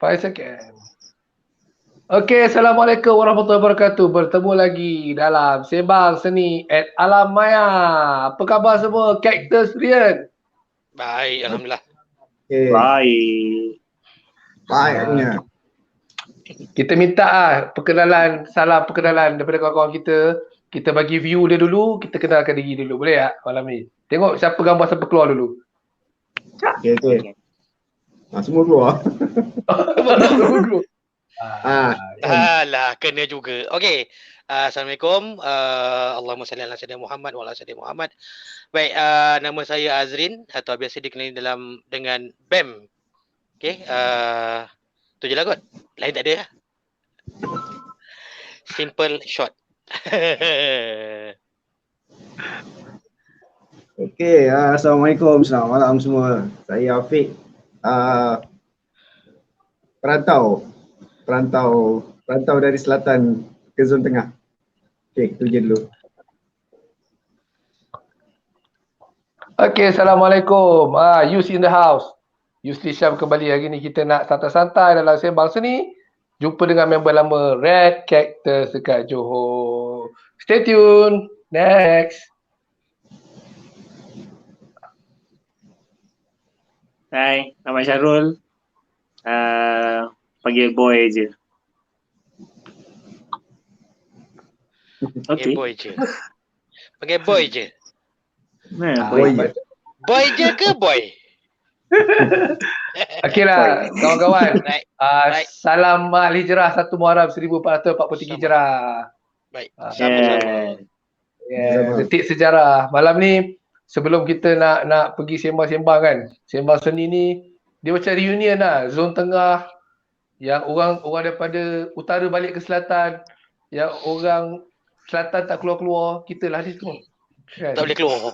5 second. Okey, Assalamualaikum warahmatullahi wabarakatuh. Bertemu lagi dalam Sembang Seni at Alam Maya. Apa khabar semua? Cactus Rian. Baik, Alhamdulillah. Okay. Baik. Baiknya. Kita minta salam perkenalan daripada kawan-kawan kita. Kita bagi view dia dulu, kita kenalkan diri dulu. Boleh tak malam ni? Tengok siapa gambar siapa keluar dulu. Okay. Semua keluar. Semua keluar. Alah, kena juga. Okey. Assalamualaikum. Allahumma salli ala sayyidina Muhammad wa ala sayyidina Muhammad. Baik, nama saya Azrin atau biasa dikenali dengan BAM. Okey, tu je lah kot. Lain tak ada lah. Simple, short. Okay, Assalamualaikum. Selamat malam semua. Saya Afiq. Perantau dari selatan ke zon tengah. Okay, itu je dulu. Okay, Assalamualaikum. Yus in the house. Yusli Syam kembali. Hari ni kita nak santai-santai dalam Sembang Seni. Jumpa dengan member lama Red Cactus dekat Johor. Stay tune. Next. Hai, nama Syarul. Panggil boy je. Panggil boy je. Panggil boy je. Boy je. Boy je ke boy? Okey lah, kawan-kawan. Right. Salam Al-Hijrah 1 Muharram 1443 Hijrah. Baik, sama-sama. Detik sejarah. Malam ni sebelum kita nak pergi sembang-sembang kan. Sembang Seni ni dia macam reunion lah. Zon tengah yang orang daripada utara balik ke selatan, yang orang selatan tak keluar-keluar, kita lah ni semua. Kan? Tak boleh keluar.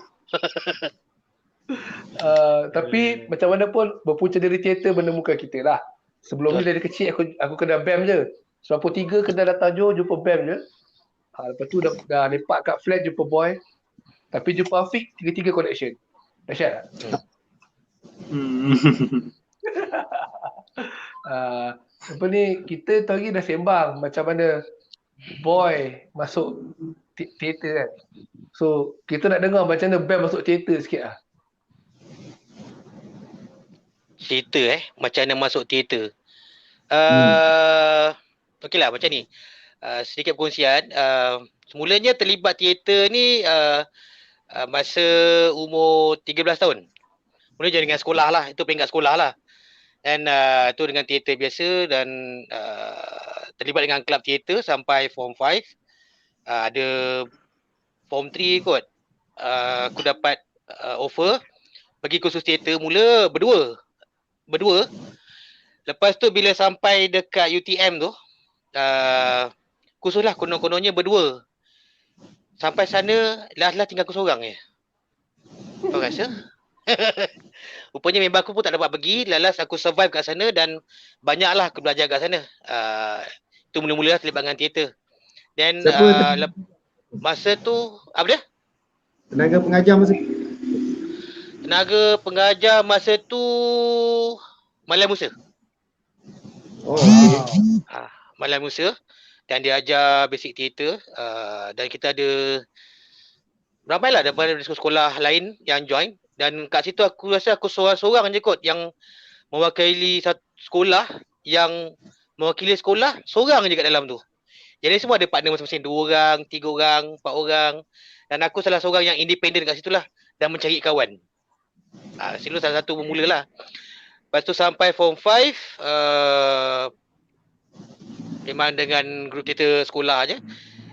Tapi macam mana pun berpunca dari teater menemukan kita lah. Sebelum ni dari kecil aku kena BAM je. 93 kena datang Johor jumpa BAM je. Lepas tu dah lepak kat flat jumpa boy. Tapi jumpa Afiq, tiga-tiga connection. Dahsyat tak? Apa ni, kita tadi dah sembang macam mana boy masuk teater kan. So kita nak dengar macam mana BAM masuk teater sikit lah. Teater macam mana masuk teater. Okeylah macam ni. Sedikit perkongsian. Semulanya terlibat teater ni masa umur 13 tahun. Mula je dengan sekolah lah. Itu peringkat sekolah lah. Dan tu dengan teater biasa dan terlibat dengan kelab teater sampai form 5. Ada form 3 kot. Aku dapat offer pergi kursus teater mula berdua. Lepas tu bila sampai dekat UTM tu kursus lah konon-kononnya berdua. Sampai sana last tinggal aku seorang je. Kau rasa? Rupanya member aku pun tak dapat pergi. Last aku survive kat sana dan banyaklah aku belajar kat sana. Itu mula-mula terlibat dengan teater. Dan masa tu apa dia? Tenaga pengajar masa tu Malam Musa. Malam Musa. Dan dia ajar basic teater. Dan kita ada ramailah daripada sekolah lain yang join. Dan kat situ aku rasa aku seorang-seorang je kot yang mewakili satu sekolah, yang mewakili sekolah seorang je kat dalam tu. Jadi semua ada partner masing-masing, 2 orang, 3 orang, 4 orang. Dan aku salah seorang yang independen kat situ lah dan mencari kawan. Situ salah satu bermula lah. Lepas tu sampai form 5 memang dengan grup teater sekolah je.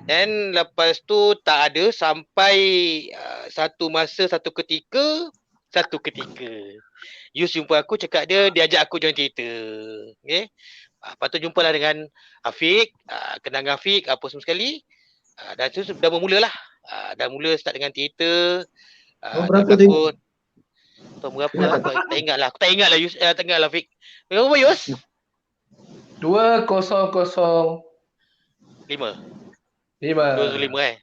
Dan lepas tu tak ada sampai satu masa, satu ketika Yus jumpa aku, cakap dia ajak aku join teater. Okay. Lepas tu jumpalah dengan Afiq, kenal dengan Afiq apa semua sekali. Dan tu dah bermula lah. Dah mula start dengan teater. Berapa tu? Tahun berapa lah? Tak ingat lah. Aku tak ingat lah Yus. Tak ingat lah Afiq. Berapa Yus? 2005. 2005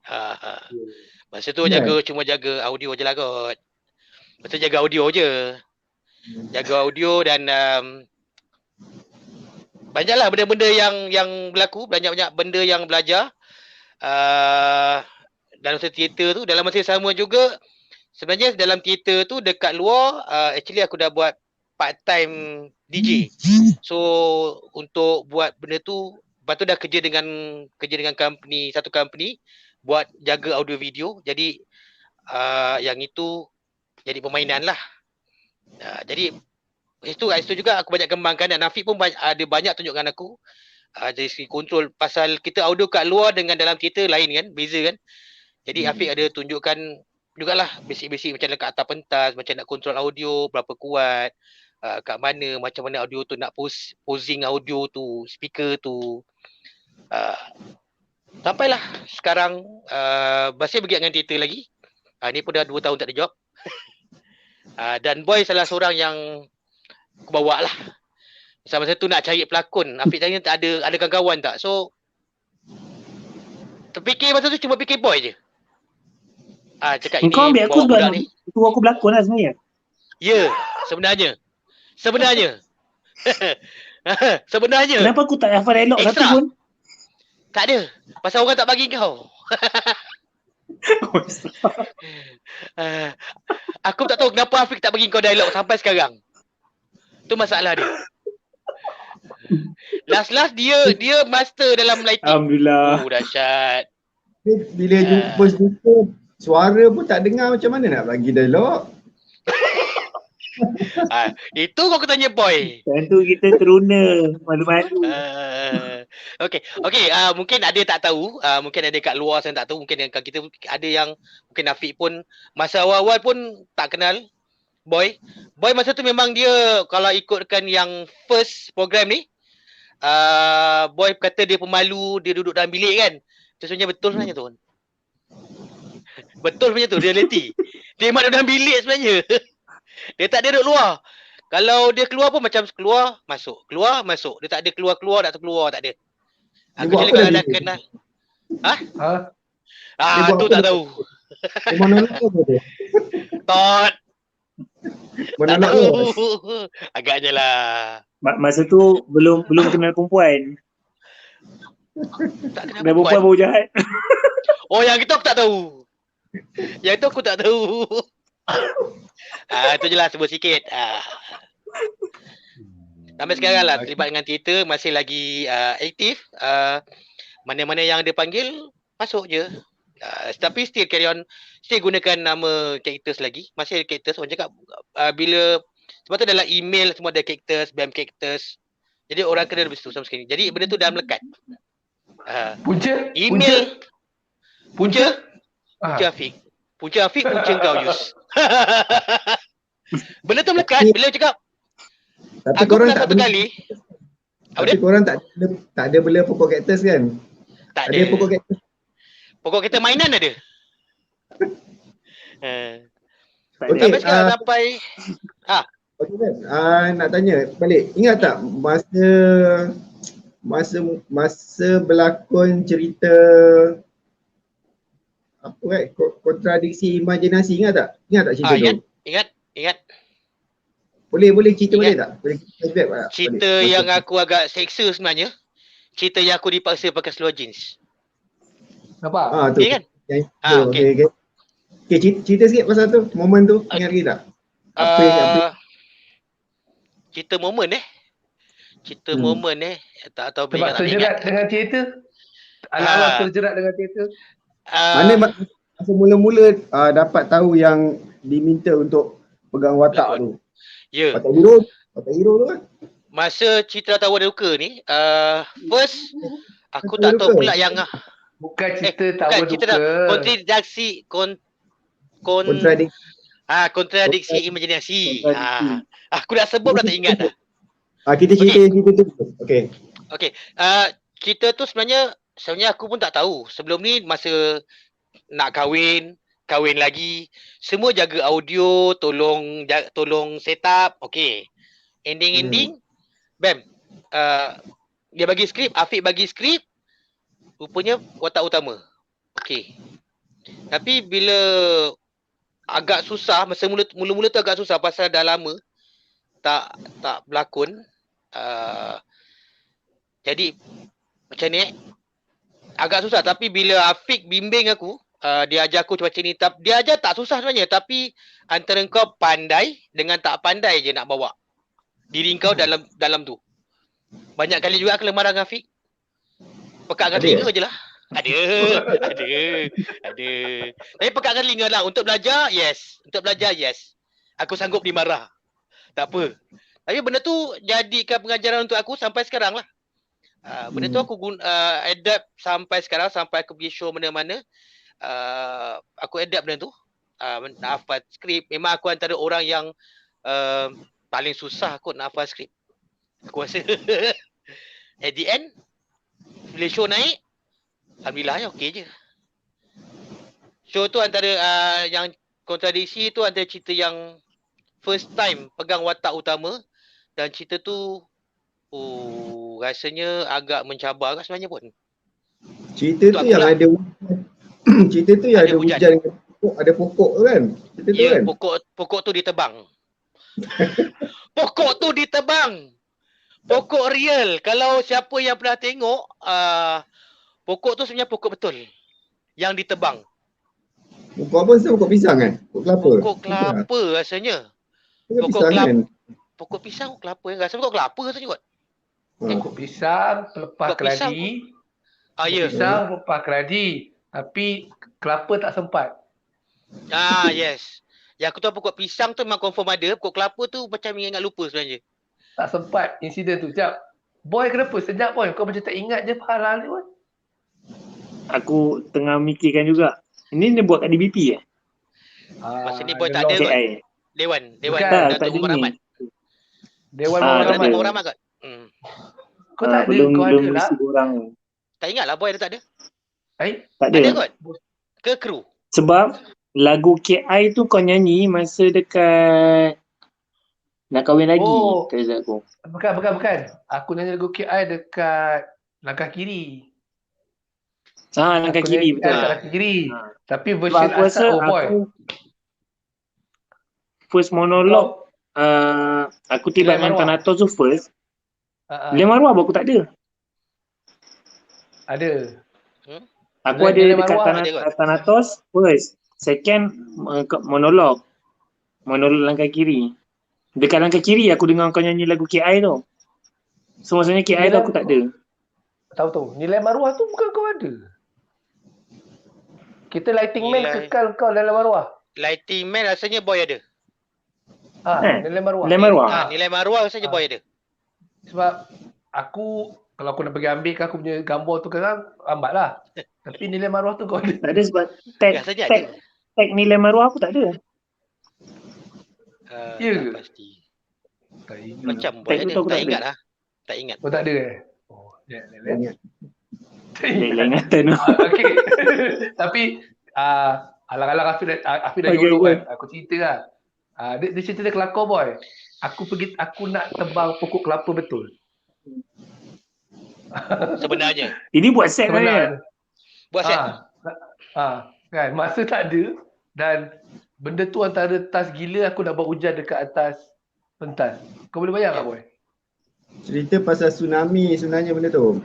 Masa tu cuma jaga audio je lah kot. Masa jaga audio je. Jaga audio dan banyaklah benda-benda yang berlaku, banyak-banyak benda yang belajar. Dalam masa teater tu, dalam masa yang sama juga sebenarnya dalam teater tu dekat luar actually aku dah buat part time DJ. So untuk buat benda tu, lepas tu dah kerja dengan company, satu company buat jaga audio video. Jadi yang itu jadi permainan lah. Jadi itu juga aku banyak kembangkan, dan Afiq pun ada banyak tunjukkan aku. Dari segi kontrol, pasal kita audio kat luar dengan dalam teater lain kan, beza kan. Jadi Afiq ada tunjukkan jugalah basic-basic macam lekat atas pentas, macam nak kontrol audio berapa kuat, kat mana, macam mana audio tu nak posing audio tu, speaker tu. Sampailah sekarang masih bergiat dengan teater lagi. Ni pun dah 2 tahun tak ada job. Dan Boy salah seorang yang aku bawa lah. Masa tu nak cari pelakon, Afiq tanya tak ada kawan-kawan tak. So terfikir masa tu cuma fikir Boy je. Cakap Kau ambil aku budak sebab ni. tu aku berlakon lah sebenarnya. Ya, sebenarnya. Sebenarnya. Kenapa aku tak hafal dialog satu Extra. pun? Tak ada. Pasal orang tak bagi kau. Aku tak tahu kenapa Afiq tak bagi kau dialog sampai sekarang. Tu masalah dia. Last dia master dalam lighting. Alhamdulillah. Dahsyat. Bila jumpa speaker, suara pun tak dengar, macam mana nak bagi dialog? Itu kau tanya Boy. Time tu kita teruna, malu-malu. Okay, mungkin ada tak tahu, mungkin ada kat luar saya tak tahu, mungkin yang kita ada yang mungkin Afiq pun masa awal-awal pun tak kenal Boy. Boy masa tu memang dia kalau ikutkan yang first program ni, Boy kata dia pemalu, dia duduk dalam bilik kan. Itu sebenarnya betul sebenarnya tu. Betul sebenarnya tu, reality. Dia memang duduk dalam bilik sebenarnya. Dia tak ada duduk luar. Kalau dia keluar pun macam keluar, masuk. Keluar, masuk. Dia tak ada keluar-keluar, tak terkeluar, tak ada. Kecuali kalau dah kenal. Tu tak tahu. Monolog apa tu? Tot. Tak Monolog tahu. apa? Agaknya lah. Masa tu belum kenal perempuan. Tak kenal Dah perempuan baru jahat. Oh, yang itu aku tak tahu. Yang itu aku tak tahu. Itu je lah, sebut sikit. Sampai sekarang lah terlibat dengan teater, masih lagi aktif. Mana-mana yang dia panggil, masuk je. Tapi still carry on, still gunakan nama characters lagi. Masih ada characters, orang cakap bila, sebab tu dalam email semua ada characters, BAM characters. Jadi orang kena lebih situ sama sekali. Jadi benda tu dah melekat. Punca? Email. Punca Ah. Afiq. Punca Afiq, punca kau Yus. Benda tu melekat bila cakap. Tapi Aku korang pernah tak satu bela, kali. Apa tapi dia? korang tak ada bela pokok kaktus kan? Tak Ada pokok ada. kaktus. Pokok kita mainan ada. Tak Okey, ada. Sampai sekarang sampai. Okey kan? Nak tanya balik. Ingat tak masa berlakon cerita apa kan? Kontradiksi imajinasi, ingat tak? Ingat tak cerita tu? Ingat. Boleh cerita Ingat. balik tak? Boleh flashback tak? Cerita Balik. yang aku agak seksa sebenarnya. Cerita yang aku dipaksa pakai seluar jeans. Nampak? Tu. Okay kan? Yang Okey. Okey, cerita sikit pasal tu, momen tu. Ingat lagi tak? Apa? Cerita momen Cerita momen tak tahu Sebab tak ingat. terjerat dengan teater. Alam-alam terjerat dengan teater. Mana masa mula-mula dapat tahu yang diminta untuk pegang watak tu. Ya. Watak hero tu kan? Masa cerita tahu ada luka ni, first aku tak Luka. tahu pula yang Bukan cerita tak bukan cerita berduka. kontradiksi imajinasi. Aku dah sebut dah tak ingat dah. Kita cerita yang cerita tu. Okey. Okey, cerita tu sebenarnya aku pun tak tahu. Sebelum ni masa nak kahwin lagi, semua jaga audio, tolong set up. Okey. Ending bam. Dia bagi skrip, Afiq bagi skrip. Rupanya watak utama. Okey. Tapi bila agak susah, masa mula-mula tu agak susah pasal dah lama tak berlakon. Jadi macam ni agak susah, tapi bila Afiq bimbing aku, dia ajar aku macam ni, dia ajar tak susah sebenarnya, tapi antara kau pandai dengan tak pandai je nak bawa diri kau dalam tu. Banyak kali juga aku lemah dengan Afiq. Pekakkan Ada telinga je lah. Ada. Tapi pekakkan telinga lah. Untuk belajar, yes. Aku sanggup dimarah. Tak apa. Tapi benda tu jadikan pengajaran untuk aku sampai sekarang lah. Benda tu aku adapt sampai sekarang, sampai aku pergi show mana-mana. Aku adapt benda tu. Nak hafal skrip. Memang aku antara orang yang paling susah kot nak hafal skrip. Aku rasa. At the end, bila show naik, alhamdulillah okey je. Show tu antara yang kontradiksi tu, antara cerita yang first time pegang watak utama, dan cerita tu rasanya agak mencabar kan sebenarnya pun. Cerita tu yang ada cerita tu yang ada hujan dengan pokok, ada pokok tu kan? Cerita tu kan? Pokok tu ditebang. Pokok tu ditebang. Pokok real. Kalau siapa yang pernah tengok, pokok tu sebenarnya pokok betul yang ditebang. Pokok apa tu? Pokok pisang kan? Pokok kelapa? Pokok kelapa rasanya. Pokok Pokok pisang kelapa. kan? Pokok pisang, kelapa. Rasa pokok kelapa rasanya kot. Pokok pisang, pelepah Pokok pisang. keladi. Ya. Pisang, pelepah keladi. Tapi kelapa tak sempat. Yes. Yang aku tahu pokok pisang tu memang confirm ada. Pokok kelapa tu macam ingat lupa sebenarnya. Tak sempat insiden tu. Sekejap. Boy kenapa? Sejak boy. Kau macam tak ingat je hal-hal ni pun. Aku tengah mikirkan juga. Ini dia buat kat DBP eh? Masa ni boy tak ada kot. KI. Dewan Bukan, Tak Datuk Umar ada Ahmad. ni. Dewan Ah, Umar tak Datuk Ahmad. ada. Umar Ahmad kot. Kau tak ada. Belum Kau ada lah. mesti orang. Tak ingat lah boy ada tak ada. Tak ada. Ada kot. Ke kru. Sebab lagu KI tu kau nyanyi masa dekat nak kahwin lagi. Oh. Tak aku. Bukan. Aku nyanyi lagu KI dekat langkah kiri. Langkah Aku kiri nyanyi betul. dekat langkah kiri. Tapi Sebab version aku rasa asal boy. aku first monolog aku tiba Nilai dengan maruah. Thanatos tu first. Uh, Nilai maruah aku tak ada. ada. Aku Nilai- ada nilai dekat maruah ada kot. Thanatos first. Second monolog. Monolog langkah kiri. Dekat langkah kiri aku dengar kau nyanyi lagu KI tu. So maksudnya KI tu aku tak ada. Tahu. Nilai maruah tu bukan kau ada. Kita lighting man Nilai- kekal kau dalam maruah. Lighting man rasanya boy ada. Nilai maruah. Nilai maruah. Nilai maruah rasanya boy ada. Sebab kalau aku nak pergi ambil aku punya gambar tu kan lambat lah. Tapi nilai maruah tu kau ada. Tak ada sebab tag Rasanya ada. nilai maruah aku tak ada. Ya Tak ke? pasti. Tak ingat. Macam boy Tag tu ada. aku Tak tak ingat lah. Tak ingat. Oh tak ada Oh, Ingat. tak ingat. Lain ingatan tu. Okey. Tapi alang-alang Afi dah Okay, yolo okay. kan. Aku cerita lah. Dia cerita dia kelakar boy. Aku nak tebang pokok kelapa betul. Sebenarnya. Ini buat set kan? Sebenarnya. Buat set. Kan masa tak ada dan benda tu antara tas gila aku nak buat hujan dekat atas pentas. Kau boleh bayang tak boy? Cerita pasal tsunami sebenarnya benda tu.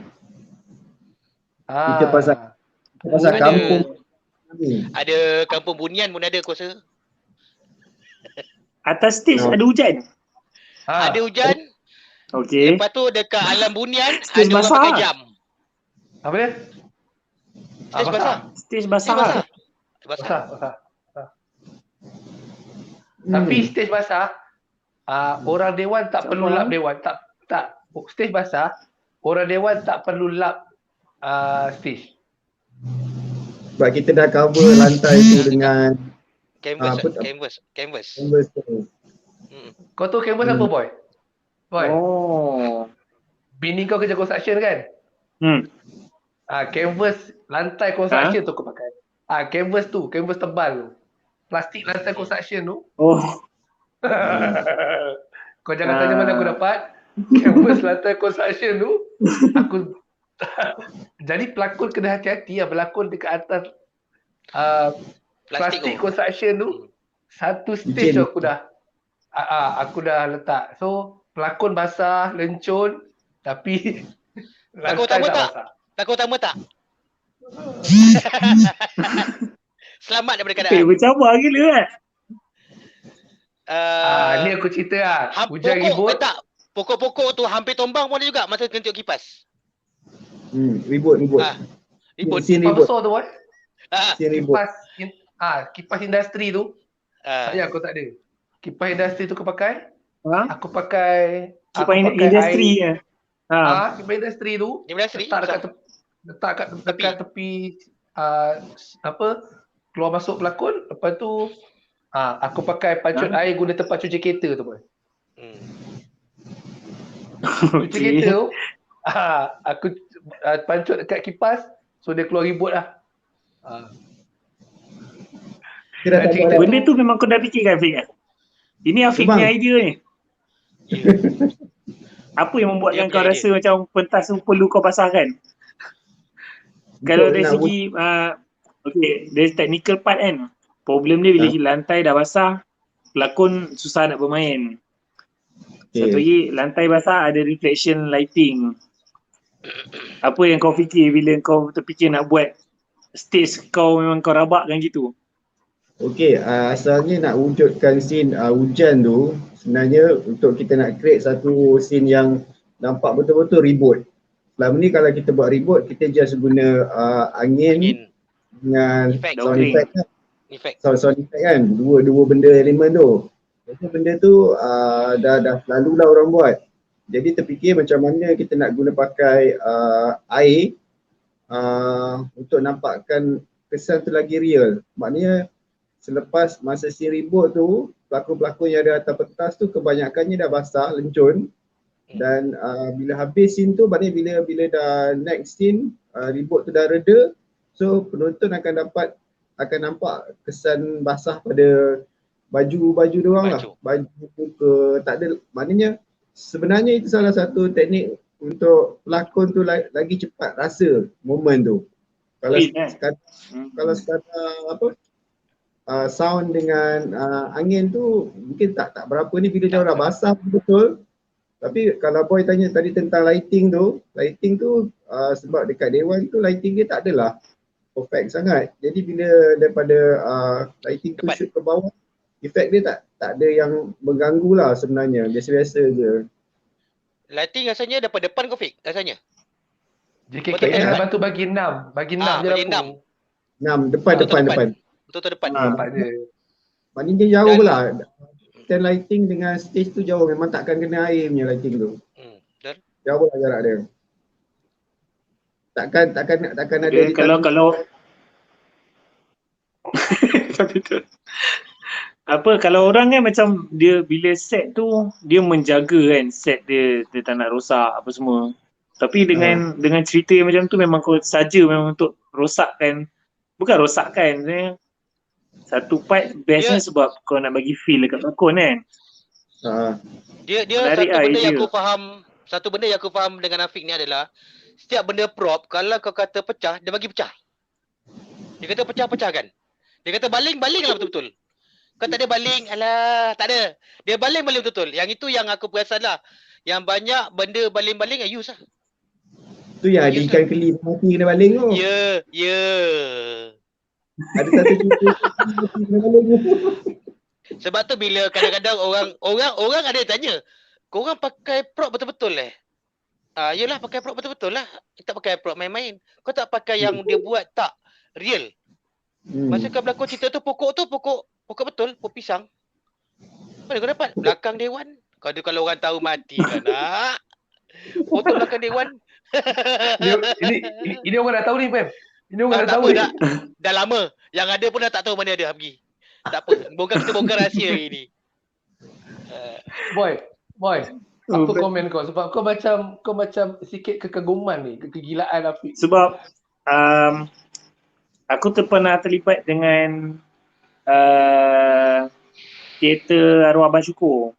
Kita pasal Ada- kampung tsunami. Ada kampung bunian pun ada aku rasa. Atas stage No. ada hujan. Ada hujan. Okey. Lepas tu dekat alam bunian Stage ada orang basah. pakai jam. Apa dia? Stage basah. Stage Stage basah. basah. Basah. Hmm. Tapi stage basah, orang dewan tak Macam perlu mana? lap dewan. Tak. Stage basah, orang dewan tak perlu lap stage. Sebab kita dah cover lantai tu dengan Canvas. apa tak- Canvas. canvas tu. Kau tahu canvas apa boy? Boy, Oh. bini kau kerja construction kan? Canvas lantai construction tu kau pakai. Canvas tebal tu. Plastik lantai construction tu. Oh. Kau jangan tanya mana aku dapat. Canvas lantai construction tu. Aku jadi pelakon kena hati-hati lah berlakon dekat atas Plastik plastik tu. construction tu. Satu stage Licin. tu aku dah letak. So pelakon basah, lencun tapi Lakon Lantai utama tak? basah. Lakon utama tak? Selamat daripada Eh, keadaan. bercabar gila kan? Ni aku cerita lah. Hujan Pokok, ribut. tak. Pokok-pokok tu hampir tumbang pun ada juga masa kena tengok kipas. Ribut. Ah, ribut. Scene Kipas ribut. besar tu, boy. Ah, Scene ribut. Kipas industri tu. Sayang aku tak ada. Kipas industri tu aku pakai. Ha? Aku pakai Industri air. ke? Ha. Kipas industri tu. Industri, Letak dekat tepi keluar masuk pelakon. Lepas tu aku pakai pancut air guna tempat cuci kereta tu, boy. Cuci kereta tu aku pancut dekat kipas, so dia keluar ribut lah. Kita dah tak Cerita buat dah. Benda tu memang kau dah fikirkan, Afiq kan? Ini Afiq Memang. punya idea ni. Apa yang membuatkan Dia kau punya rasa macam pentas tu perlu kau basahkan? Kalau dari nak segi okay, dari technical part kan, problem dia bila lantai dah basah, pelakon susah nak bermain. Satu lagi, lantai basah ada reflection lighting. Apa yang kau fikir bila kau terfikir nak buat stage kau memang kau rabakkan gitu? Okey, asalnya nak wujudkan scene hujan tu, sebenarnya untuk kita nak create satu scene yang nampak betul-betul ribut. Selama ni kalau kita buat ribut, kita just guna angin dengan Effect. sound effect kan. Effect. Sound effect kan, dua benda elemen tu. Jadi benda tu dah selalu lah orang buat. Jadi terfikir macam mana kita nak guna pakai air untuk nampakkan kesan tu lagi real. Maknanya selepas masa si ribut tu, pelakon-pelakon yang ada atas pentas tu kebanyakannya dah basah, lencun. Dan bila habis scene tu, maknanya bila dah next scene, ribut tu dah reda, so penonton akan nampak kesan basah pada baju diorang lah. Baju ke tak ada, maknanya sebenarnya itu salah satu teknik untuk pelakon tu lagi cepat rasa momen tu. Kalau sekadar sound dengan angin tu mungkin tak berapa ni bila dia dah basah betul. Tapi kalau boy tanya tadi tentang lighting tu sebab dekat Dewan tu lighting dia tak adalah perfect sangat. Jadi bila daripada lighting tu shoot ke bawah, efek dia tak ada yang mengganggu lah sebenarnya, biasa-biasa je. Lighting rasanya daripada depan kau Fik, rasanya. JKKL dah bantu bagi 6 je bagi lampu. 6 depan. Betul depan. Depan je. Maknanya dia jauh lah. Stand lighting dengan stage tu jauh, memang takkan kena air punya lighting tu. Jauh lah jarak dia. Takkan ada dia kalau tapi tu kalau orang kan macam dia bila set tu dia menjaga kan set dia tak nak rosak apa semua. Tapi dengan cerita macam tu memang kau saja memang untuk rosakkan, bukan rosakkan sebenarnya. Satu part bestnya sebab kau nak bagi feel dekat pelakon kan. Dia satu benda yang aku faham dengan Afiq ni adalah setiap benda prop kalau kau kata pecah, dia bagi pecah. Dia kata pecah-pecahkan. Dia kata baling lah betul-betul. Kau tak ada baling, alah, tak ada. Dia baling betul-betul. Yang itu yang aku perasan lah. Yang banyak benda baling-baling use lah. Tu yang ada ikan keli mati kena baling tu. Ya. Ada satu cerita kena baling tu. Sebab tu bila kadang-kadang orang ada tanya, korang pakai prop betul-betul yelah pakai prop betul-betul lah. Tak pakai prop main-main. Kau tak pakai yang dia buat tak real. Masa kau berlakon cerita tu pokok betul, pokok pisang. Mana kau dapat? Belakang Dewan. Kalau orang tahu mati kan nak. Foto belakang Dewan. Ini orang dah tahu ni, Pem. Ini orang dah tahu ni. Dah lama. Yang ada pun dah tak tahu mana dia pergi. Tak apa. Kita bongkar rahsia hari ni. Boy. Apa komen kau? Sebab kau macam sikit kekaguman ni, kegilaan Afiq. Sebab aku pernah terlibat dengan teater Arwah Abang Syukur.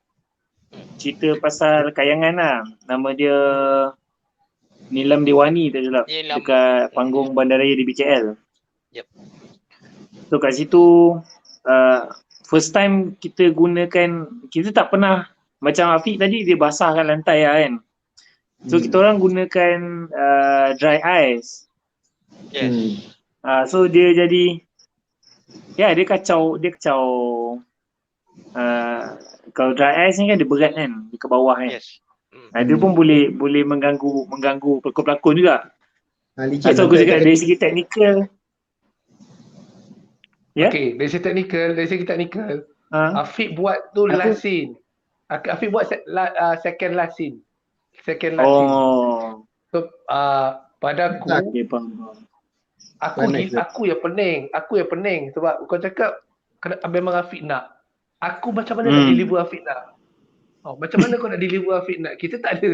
Cerita pasal kayangan lah. Nama dia Nilam Dewani tak silap. Dekat panggung Bandaraya di BKL. Yep. So kat situ first time kita gunakan, kita tak pernah, macam Afiq tadi dia basahkan lantai lah kan. So kita orang gunakan dry ice. Yes. So dia jadi dia kacau kalau dry ice ni kan dia berat kan di ke bawah kan. Yes. Dia pun boleh mengganggu pelakon juga. Licin. So aku cakap dari segi teknikal. Ya? Okay, dari segi teknikal, Afiq buat tu Aku- last scene. Afiq buat second last scene. Second last scene. Oh. So, pada aku, Okay, faham. aku yang pening sebab kau cakap memang Afiq nak. Aku macam mana nak deliver Afiq nak? Macam mana kau nak deliver Afiq nak? Kita tak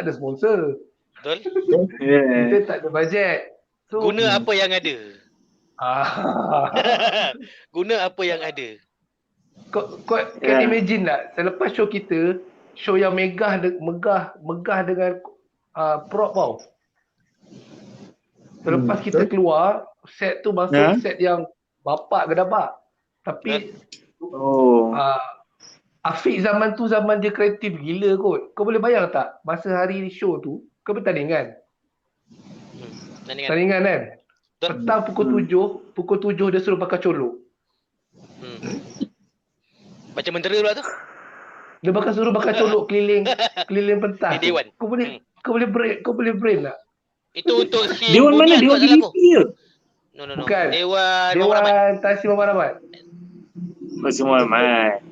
ada sponsor. Betul? Kita tak ada bajet. So, Guna apa yang ada. Guna apa yang ada. Kau can imagine tak selepas show kita, show yang megah dengan prop tau. Selepas kita keluar, set tu masuk set yang bapak gedabak. Tapi Afiq zaman tu zaman dia kreatif gila kot. Kau boleh bayang tak masa hari show tu, kau bertandingan. Tandingan kan? Petang pukul 7 dia suruh pakai colok. Macam mentera pula tu. Dia bakal suruh bakal colok keliling pentas. Di Dewan. Kau boleh brain tak? Itu untuk si Dewan mana? Dewan aku. PDP ke? No. Bukan. Dewan Tan Sri Muhammad Ahmad. Semua Ahmad.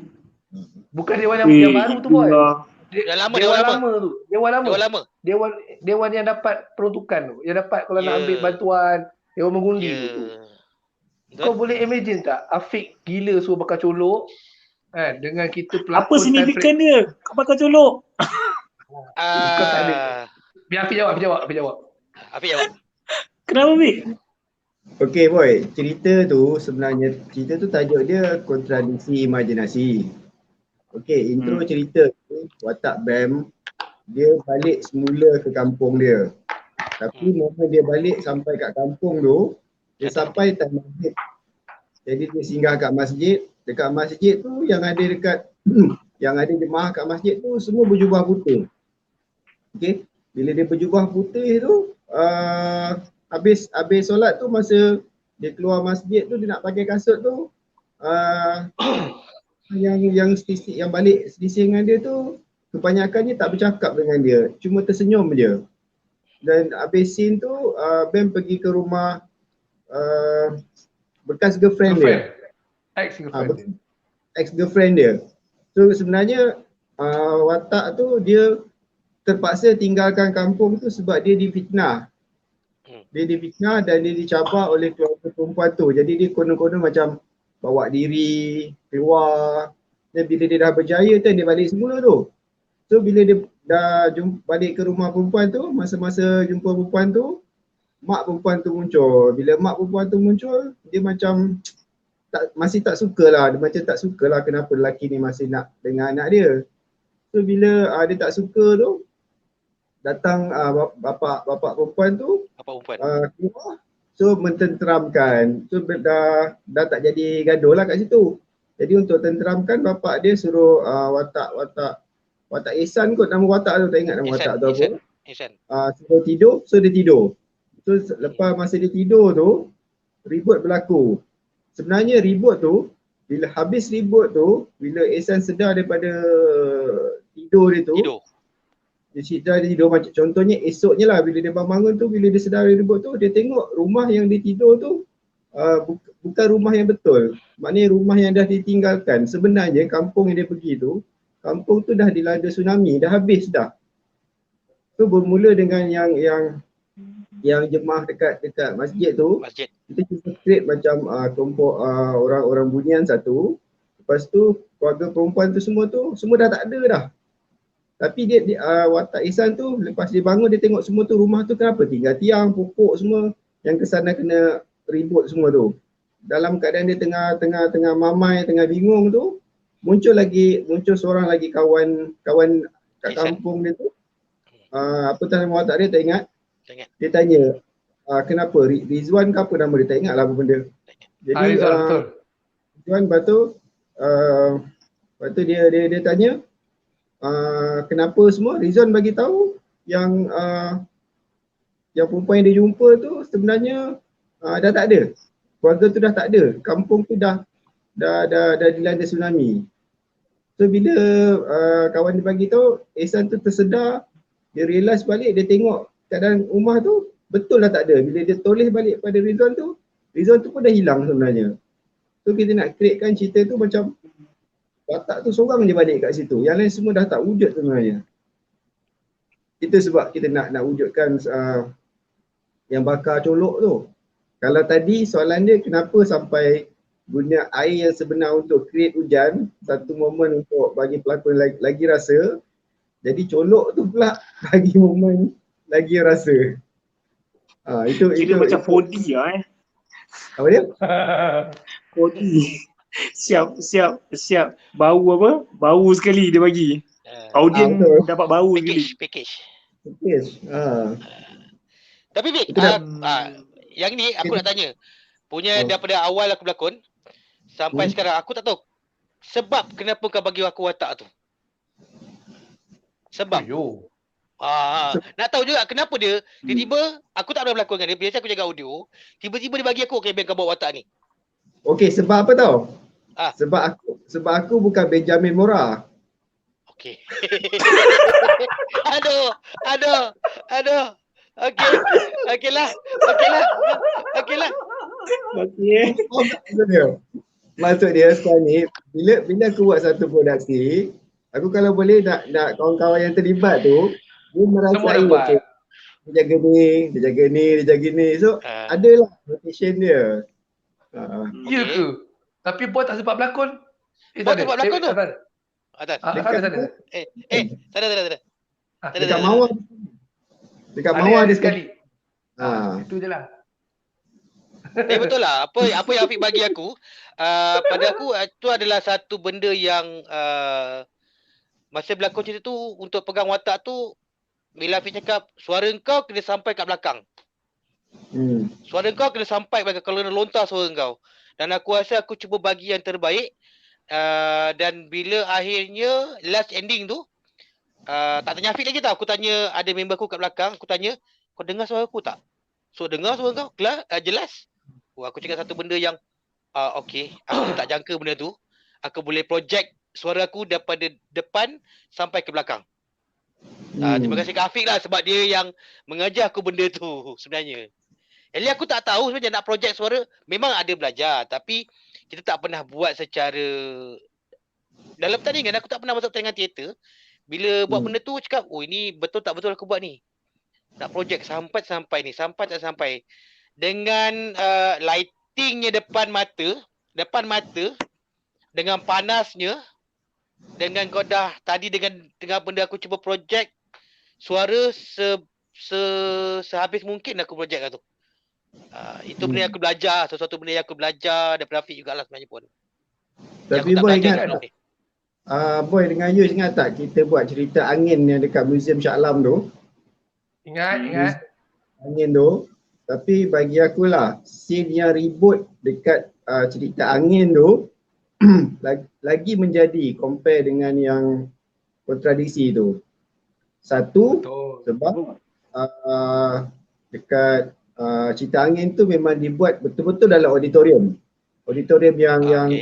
Bukan Dewan yang baru tu boy. Dah lama, Dewan Dewan lama tu. Dewan lama. Dewan. Dewan yang dapat peruntukan tu. Yang dapat kalau nak ambil bantuan, Dewan mengundi tu. Kau boleh imagine tak? Afiq gila suruh bakal colok. Kan, dengan kita pelakon. Apa signifikan dia? Kau bakal colok? Kau tak ada. Biar Afiq jawab. Afiq jawab. Kenapa, Bik? Okay boy, cerita tu tajuk dia kontradiksi imajinasi. Okay, intro cerita tu watak Bam, dia balik semula ke kampung dia. Tapi masa dia balik sampai kat kampung tu, dia sampai time masjid. Jadi dia singgah kat masjid. Dekat masjid tu yang ada jemaah kat masjid tu semua berjubah putih. Okay, bila dia berjubah putih tu, habis solat tu masa dia keluar masjid tu dia nak pakai kasut tu, yang balik selisih dengan dia tu kebanyakannya tak bercakap dengan dia, cuma tersenyum je. Dan habis scene tu Bam pergi ke rumah bekas girlfriend dia. Ex-girlfriend dia. So sebenarnya watak tu dia terpaksa tinggalkan kampung tu sebab dia difitnah. Dia difitnah dan dia dicabar oleh keluarga perempuan tu. Jadi dia konon-konon macam bawa diri, keluar. Dan bila dia dah berjaya tu, dia balik semula tu. So bila dia dah balik ke rumah perempuan tu, masa-masa jumpa perempuan tu, mak perempuan tu muncul. Bila mak perempuan tu muncul, dia macam masih tak suka lah. Dia macam tak suka lah kenapa lelaki ni masih nak dengan anak dia. So bila dia tak suka tu, datang bapak perempuan tu keluar, so mententeramkan. So dah tak jadi gaduh lah kat situ. Jadi untuk tenteramkan, bapak dia suruh watak Ihsan kot nama watak tu, tak ingat nama watak tu apa. Suruh tidur, so dia tidur. So lepas masa dia tidur tu, ribut berlaku. Sebenarnya ribut tu, bila habis ribut tu, bila Ihsan sedar daripada tidur dia tu, dia tidur macam contohnya esoknya lah bila dia bangun tu, bila dia sedar dari ribut tu, dia tengok rumah yang dia tidur tu bukan rumah yang betul. Maknanya rumah yang dah ditinggalkan. Sebenarnya kampung yang dia pergi tu, kampung tu dah dilanda tsunami, dah habis dah. So bermula dengan yang jemaah dekat masjid tu, kita cuba create macam kelompok orang-orang bunian satu. Lepas tu keluarga perempuan tu semua dah tak ada dah. Tapi dia watak Ihsan tu lepas dia bangun dia tengok semua tu rumah tu kenapa tinggal tiang, pokok semua yang kesana kena ribut semua tu. Dalam keadaan dia tengah mamai, tengah bingung tu, muncul seorang lagi kawan kat kampung dia tu. Apa nama watak dia tak ingat. Dia tanya kenapa Rizwan ke apa nama dia, tak ingat lah apa benda. Jadi Rizwan lepas tu dia tanya kenapa semua. Rizwan bagi tahu yang perempuan yang dia jumpa tu sebenarnya dah tak ada. Keluarga tu dah tak ada. Kampung tu dah dilanda tsunami. So bila kawan dia bagi tahu, Ehsan tu tersedar, dia realise balik, dia tengok keadaan rumah tu betul dah tak ada. Bila dia toleh balik pada Rizwan tu pun dah hilang sebenarnya. So kita nak createkan cerita tu macam watak tu seorang je balik kat situ. Yang lain semua dah tak wujud sebenarnya. Itu sebab kita nak wujudkan yang bakar colok tu. Kalau tadi soalan dia kenapa sampai guna air yang sebenar untuk create hujan, satu momen untuk bagi pelakon lagi rasa. Jadi colok tu pula bagi momen lagi rasa. Itu macam 4D lah Apa dia? 4D. Siap bau apa? Bau sekali dia bagi. Audien betul. dapat bau sekali. Package. Yes. Tapi Vic, Itu dah- yang ni aku nak tanya. Punya daripada awal aku berlakon sampai sekarang aku tak tahu sebab kenapa kau bagi aku watak tu. Sebab Yo. nak tahu juga kenapa dia tiba-tiba aku tak pernah berlakon dengan dia. Biasa aku jaga audio, tiba-tiba dia bagi aku okay, biar kau bawa watak ni. Okey, sebab apa tahu? Ah. Sebab aku bukan Benjamin Mora. Okey. Aduh. Okeylah. Okey. Maksud dia sekarang ni, bila aku buat satu produksi, aku kalau boleh nak kawan-kawan yang terlibat tu, dia merasai Semua dapat. okay, dia jaga ni. So adalah rotation dia. Ya ke? Tapi boy tak sempat berlakon. Boy tak sempat berlakon tu? Atas. Sana. Sana. Dekat Mawar. Dekat Mawar dia sekali. Ha. Itu je lah. Betul lah. Apa yang Afiq bagi aku, pada aku itu adalah satu benda yang masa berlakon cerita tu untuk pegang watak tu, bila Afiq cakap suara kau kena sampai kat belakang. Suara kau kena sampai kalau kena lontar suara kau. Dan aku rasa aku cuba bagi yang terbaik. Dan bila akhirnya last ending tu, tak tanya Afiq lagi tau. Aku tanya ada member aku kat belakang, aku tanya, kau dengar suara aku tak? So dengar suara kau? Jelas? Aku cakap satu benda yang okey, aku tak jangka benda tu. Aku boleh project suara aku daripada depan sampai ke belakang. Terima kasih ke Afiq lah sebab dia yang mengajar aku benda tu sebenarnya. Jadi aku tak tahu sebenarnya nak project suara, memang ada belajar tapi kita tak pernah buat secara dalam pertandingan. Aku tak pernah masuk pertandingan teater. Bila buat benda tu cakap, oh ini betul tak betul aku buat ni. Nak project sampai ni, sampai tak sampai. Dengan lightingnya depan mata dengan panasnya, dengan kau dah tadi dengan benda aku cuba project suara sehabis mungkin aku project kat tu. Itu benda yang aku belajar, sesuatu benda yang aku belajar daripada Afiq jugalah sebenarnya pun. Tapi Boy ingat tak? Boy dengan Yus ingat tak kita buat cerita angin yang dekat Museum Shah Alam tu? Ingat. Angin tu. Tapi bagi aku lah, scene yang ribut dekat cerita angin tu lagi menjadi compare dengan yang kontradiksi tu. Satu, sebab dekat cerita angin tu memang dibuat betul-betul dalam auditorium. Auditorium yang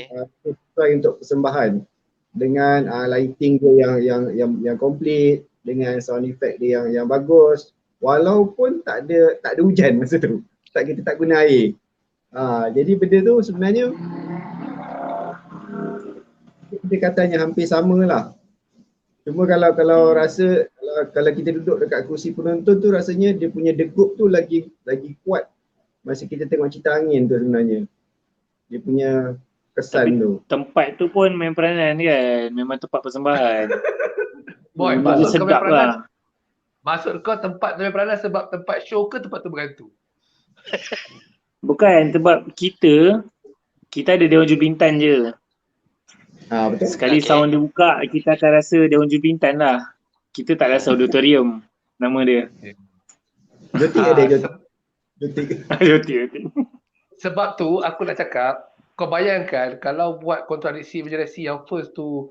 sesuai untuk persembahan dengan lighting dia yang komplit, dengan sound effect dia yang bagus. Walaupun tak ada hujan masa tu. Kita tak guna air. Jadi benda tu sebenarnya kita katanya hampir samalah. Cuma kalau rasa kalau kita duduk dekat kursi penonton tu rasanya dia punya degup tu lagi kuat masa kita tengok cerita angin tu sebenarnya. Dia punya kesan tu. Tempat tu pun main peranan kan. Memang tempat persembahan. Boy, maksud kau main peranan. Maksud kau tempat tu main peranan sebab tempat show ke tempat tu berhantu? Bukan, sebab kita ada Dewan Jubintan je. Betul. Sekali sound dia buka, kita akan rasa Dewan Jubintan lah. Kita tak rasa auditorium nama dia. Jotik ada Jotik. Sebab tu aku nak cakap, kau bayangkan kalau buat kontradiksi yang first tu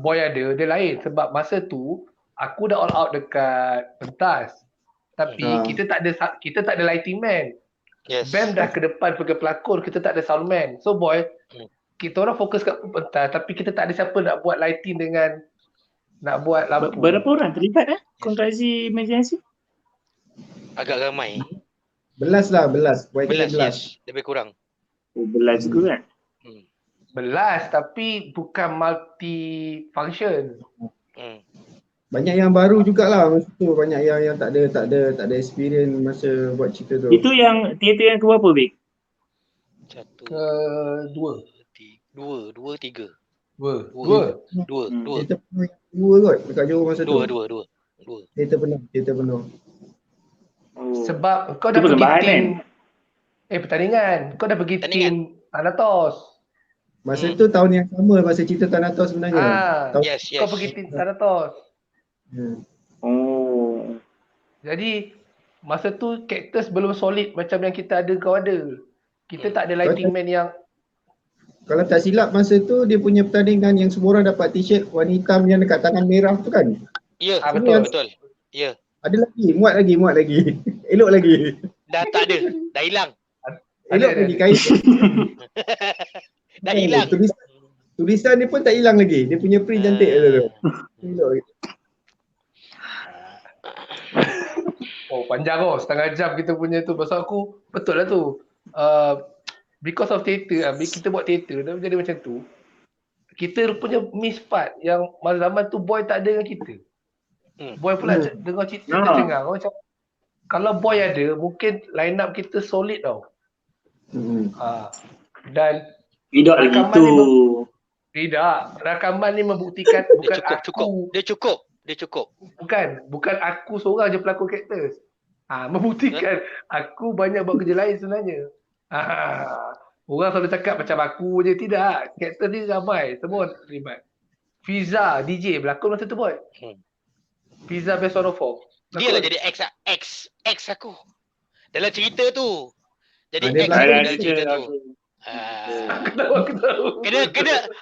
Boy ada, dia lain sebab masa tu aku dah all out dekat pentas. Tapi kita tak ada lighting man. Yes. Bam dah ke depan pergi pelakon, kita tak ada sound man. So boy, kita orang fokus kat pentas tapi kita tak ada siapa nak buat lighting dengan nak buat lampu. Berapa orang terlibat kontrasi emergency? Agak ramai. Belas. Buat kita Yes. Lebih kurang. Belas juga kan? Belas tapi bukan multi function. Banyak yang baru jugalah masa tu, banyak yang tak ada experience masa buat cerita tu. Itu yang teater yang ke berapa, Bik? Satu. Dua. Dua, tiga. Dua. Teater penuh yang dua kot dekat Johor masa tu. Dua. Teater penuh. Oh. Sebab kau dah Itu pergi persembahan tim kan? pertandingan. Kau dah pergi Pertandingan. tim Thanatos. Masa tu tahun yang sama masa cerita Thanatos sebenarnya. Yes. Kau pergi tim Thanatos. Oh. Jadi masa tu cactus belum solid macam yang kita ada kau ada. Kita tak ada lighting man yang Kalau tak silap masa tu dia punya pertandingan yang semua orang dapat t-shirt warna hitam yang dekat tangan merah tu kan. Ya, betul. Ya. Ada lagi, muat lagi. Elok lagi. Dah tak ada. Dah hilang. Elok Ada. lagi kain. Dah hilang. Tulisan dia pun tak hilang lagi. Dia punya print cantik tu. Elok lagi. Oh panjang setengah jam kita punya tu. Pasal aku betul lah tu. Because of theater, kita buat theater dah jadi macam tu. Kita punya miss part yang masa zaman tu boy tak ada dengan kita. Boy pula dengar cerita tercengang. Macam kalau boy ada, mungkin line up kita solid tau. Dan Tidak rakaman begitu. rakaman ni membuktikan bukan Dia cukup. Bukan aku seorang je pelakon karakter. Membuktikan aku banyak buat kerja lain sebenarnya. Orang selalu cakap macam aku je, tidak. Karakter ni ramai, semua terlibat. Fiza, DJ, berlakon masa tu boy. Fiza best one of four. Dia lah jadi X aku. Dalam cerita tu. Jadi Dia X berlakon dalam cerita tu. Aku tahu.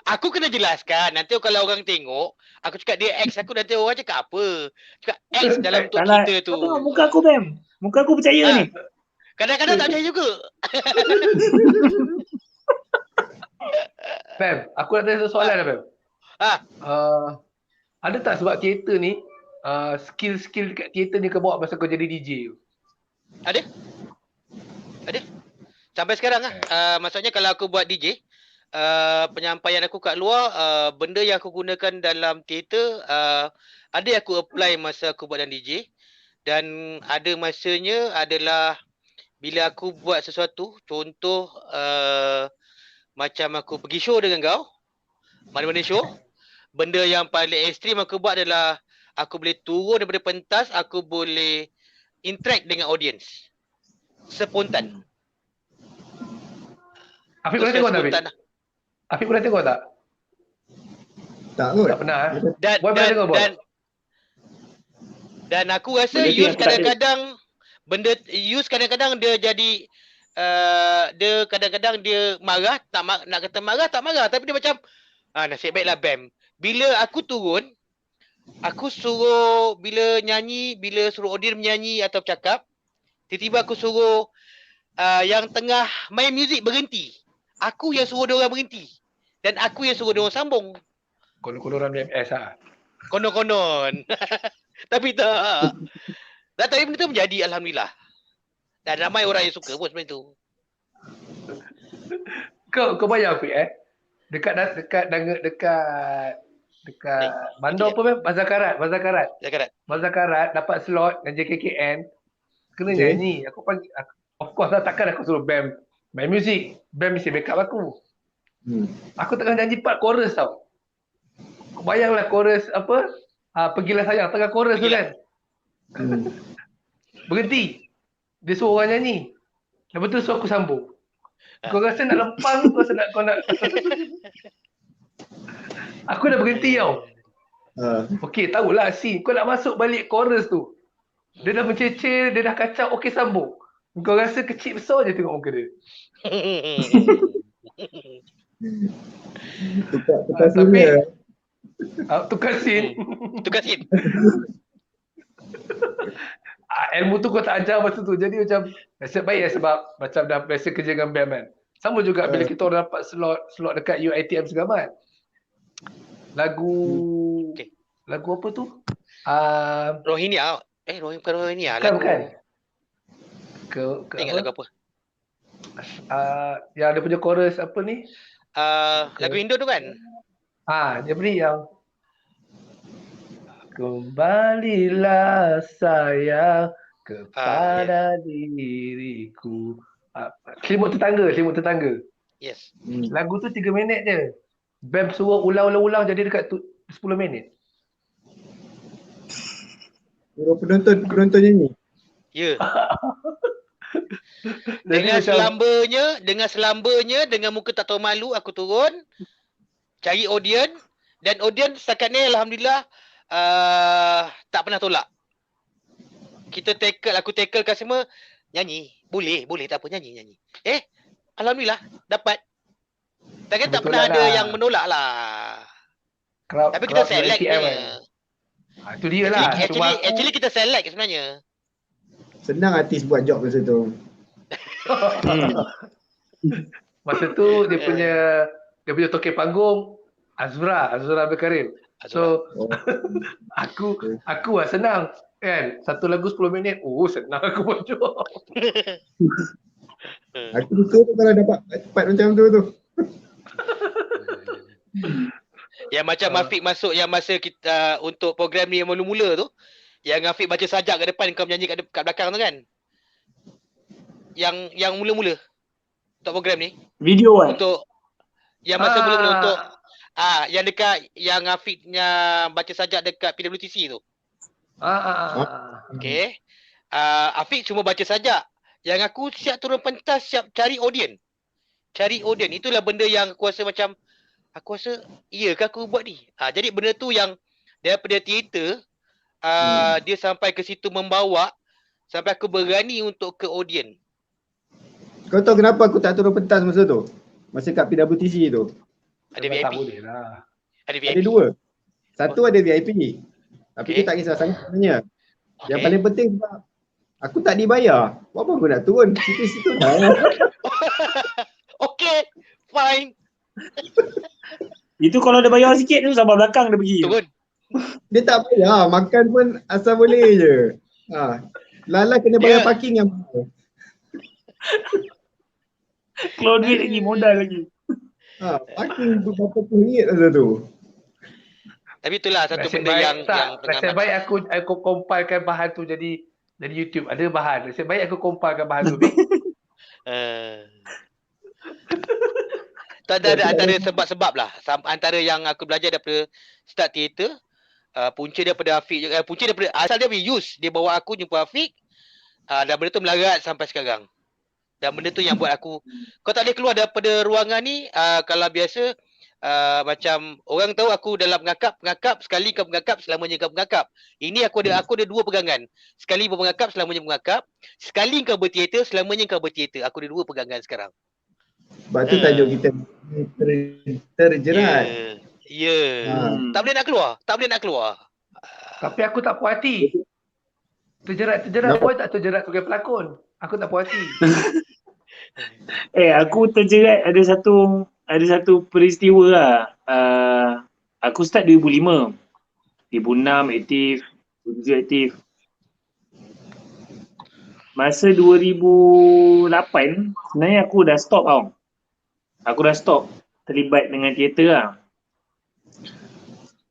Aku kena jelaskan. Nanti kalau orang tengok, aku cakap dia X aku, nanti orang cakap apa? Cakap X dalam untuk cerita tu. Muka aku, Bam. Muka aku percaya ni. Kadang-kadang tak percaya juga. Pam, aku nak tanya satu soalan lah Pam. Ada tak sebab teater ni, skill-skill dekat teater ni kau bawa masa kau jadi DJ tu? Ada. Sampai sekarang maksudnya kalau aku buat DJ, penyampaian aku kat luar, benda yang aku gunakan dalam teater, ada yang aku apply masa aku buat dalam DJ. Dan ada masanya adalah bila aku buat sesuatu, contoh macam aku pergi show dengan kau, mana-mana show, benda yang paling ekstrim aku buat adalah aku boleh turun daripada pentas, aku boleh interact dengan audience. Spontan. Afiq pernah tengok tak Afiq? Afiq pernah tengok tak? Tak kot. Tak pernah Boy pernah tengok Boy? Dan aku rasa use kadang-kadang dia jadi dia kadang-kadang dia marah, nak kata marah tak marah, tapi dia macam nasib baiklah Bam. Bila aku turun, aku suruh bila suruh audience menyanyi atau bercakap, tiba-tiba aku suruh yang tengah main muzik berhenti. Aku yang suruh dia orang berhenti dan aku yang suruh dia orang sambung. Konon-konon BMS lah. Konon-konon. Tapi tak. Tapi benda tu menjadi alhamdulillah. Dan ramai orang yang suka pun sebenarnya tu. Kau bayar Afiq dekat Bandar apa Bam? Bazar Karat dapat slot dengan JKKN. Kena nyanyi. Aku panggil of course lah, takkan aku suruh Bam main music. Bam mesti backup aku. Aku tengah nyanyi part chorus tau. Kau bayanglah chorus apa? Pergilah sayang tengah chorus tu kan. Berhenti. Dia suruh orang nyanyi. Lepas tu suruh aku sambung. Kau rasa nak lempang, kau nak aku dah berhenti tau. Okey, tahulah scene. Kau nak masuk balik chorus tu. Dia dah mencecil, dia dah kacau, okey sambung. Kau rasa kecil besar je tengok muka dia. Tukar suria. Tukar scene. Tukar scene. Ilmu tu kau tak ajar masa tu. Jadi macam nasib baik sebab macam dah biasa kerja dengan BAM kan. Sama juga bila kita orang dapat slot dekat UiTM Segamat. Lagu Okay. lagu apa tu? Rohingya. Bukan Rohingya. Bukan. Ingat lagu apa? Yang ada punya chorus apa ni? Lagu Indo tu kan? Dia beri yang kembalilah sayang kepada diriku. Selimut tetangga. Yes. Lagu tu 3 minit je. BAM suruh ulang jadi dekat 10 minit. Penonton nyanyi. Ya. Jadi Dengan selambanya, dengan muka tak tahu malu, aku turun cari audience, dan audience setakat ni alhamdulillah tak pernah tolak. Aku tackle kat semua, nyanyi. Boleh tak apa, nyanyi. Alhamdulillah dapat. Tak pernah ada yang menolak lah. Tapi kita select sebenarnya. Itu dia lah. Actually kita select sebenarnya. Senang artis buat job masa tu. Masa tu dia punya token panggung Azura Abdul Karim. So aku lah senang kan. Satu lagu 10 minit. Senang aku buat job. Aku suka tu kalau dapat part macam tu. Yang macam Afiq masuk yang masa kita untuk program ni yang mula-mula tu, yang Afiq baca sajak kat depan, kau menyanyi kat belakang tu kan? Yang mula-mula untuk program ni. Video kan? Untuk yang masa mula-mula untuk yang dekat yang Afiqnya baca sajak dekat PWTC tu. Okey. Afiq cuma baca sajak. Yang aku siap turun pentas, siap cari audience. Itulah benda yang aku rasa macam iya ke aku buat ni? Jadi benda tu yang daripada teater dia sampai ke situ membawa sampai aku berani untuk ke audience. Kau tahu kenapa aku tak turun pentas masa tu? Masa kat PWTC tu. Ada VIP. Tak boleh lah. Ada VIP. Ada 2. Satu ada VIP. Tapi dia tak kisah sangat sebenarnya. Yang paling penting sebab aku tak dibayar. Apa aku nak turun? Situ-situ dah. Okay, fine. Itu kalau dia bayar sikit tu sampai belakang dia pergi. Turun. Dia tak bayar. Makan pun asal boleh je. Lala kena bayar parking yang mahal. Keluar duit lagi, modal lagi. Parking berapa puluh ringgit masa tu. Tapi itulah satu benda yang nasib baik aku compilekan bahan tu jadi YouTube. Ada bahan. Nasib baik aku compilekan bahan tu. Tak ada antara sebab-sebab lah. Antara yang aku belajar daripada start teater, punca daripada Afiq juga. Punca daripada asal dia use. Dia bawa aku jumpa Afiq. Dan benda tu melarat sampai sekarang. Dan benda tu yang buat aku, kau tak boleh keluar daripada ruangan ni. Kalau biasa macam orang tahu aku dalam mengakap, sekali kau mengakap, selamanya kau mengakap. Ini aku ada 2 pegangan. Sekali kau mengakap, selamanya mengakap. Sekali kau berteater, selamanya kau berteater. Aku ada 2 pegangan sekarang. Sebab tu tajuk kita terjerat. Ya. Tak boleh nak keluar. Tapi aku tak puas hati. Terjerat pun tak terjerat sebagai pelakon. Aku tak puas hati. Aku terjerat ada satu peristiwa lah. Aku start 2005. 2006 aktif, 2007 aktif. Masa 2008 sebenarnya aku dah stop tau. Aku dah stop terlibat dengan teater lah.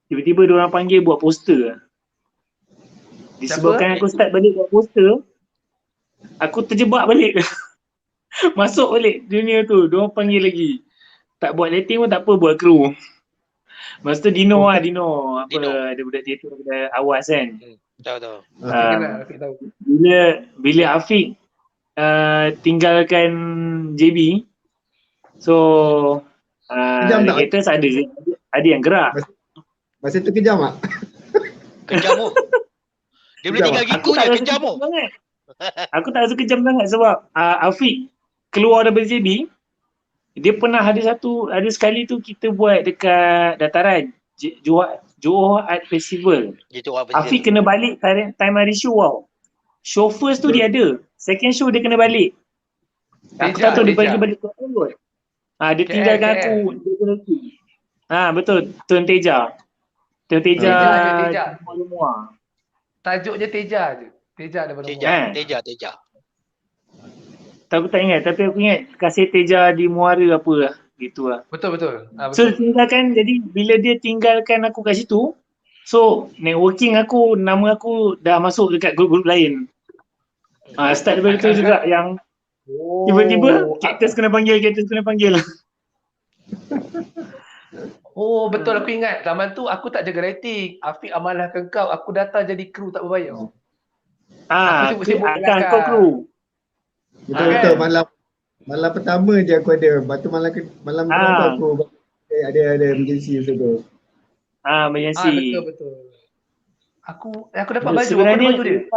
Tiba-tiba diorang panggil buat poster. Disebabkan aku start balik buat poster, aku terjebak balik. Masuk balik dunia tu. Diorang panggil lagi. Tak buat lighting pun tak apa, buat kru. Masa tu Dino. Ada budak teater pada Awas kan. Tahu. Bila Afiq tinggalkan JB, so kita ada yang gerak. Masa tu kejam tak? Kejam tu. Dia boleh tinggal gitu je, kejam tu. Aku tak rasa kejam sangat sebab Afiq keluar daripada JB. Dia pernah ada sekali tu kita buat dekat dataran Johor Art Festival. Gitu apa Afiq kena balik time hari show tau. Show first tu dia ada. Second show dia kena balik. Aku tak tahu dia pergi balik ke apa kot. Dia tinggalkan KL. aku. Betul. Tun Teja. Tun Teja. Teja. Semua. Tajuk je Teja je. Teja daripada Muar. Teja. Aku tak ingat. Tapi aku ingat kasih Teja di Muara apa lah. Gitu lah. Betul. So Betul. tinggalkan, jadi bila dia tinggalkan aku kat situ, so networking aku, nama aku dah masuk dekat grup-grup lain. Start daripada tu juga yang tiba-tiba cactus kena panggil. Oh betul, aku ingat. Zaman tu aku tak jaga rating. Afiq amanahkan kau, aku datang jadi kru tak berbayar. Aku sibuk-sibuk akan kau kru. Betul. Malam pertama je aku ada. Lepas tu malam kedua tu aku ada emergency masa tu. Emergency. Betul. Aku dapat baju. Sebenarnya Aku ada baju dia.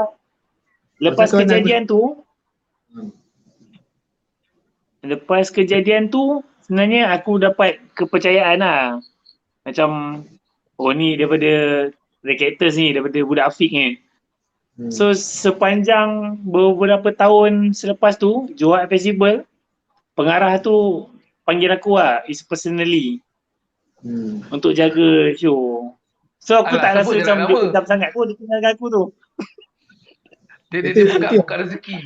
Lepas kejadian tu sebenarnya aku dapat kepercayaan lah. Macam ni daripada Cactus ni, daripada budak Afiq ni. So sepanjang beberapa tahun selepas tu, Johor Art Festival, pengarah tu panggil aku lah, is personally. Untuk jaga show. So aku tak rasa macam dia kejam sangat pun, dia tinggalkan aku tu. Dia buka rezeki.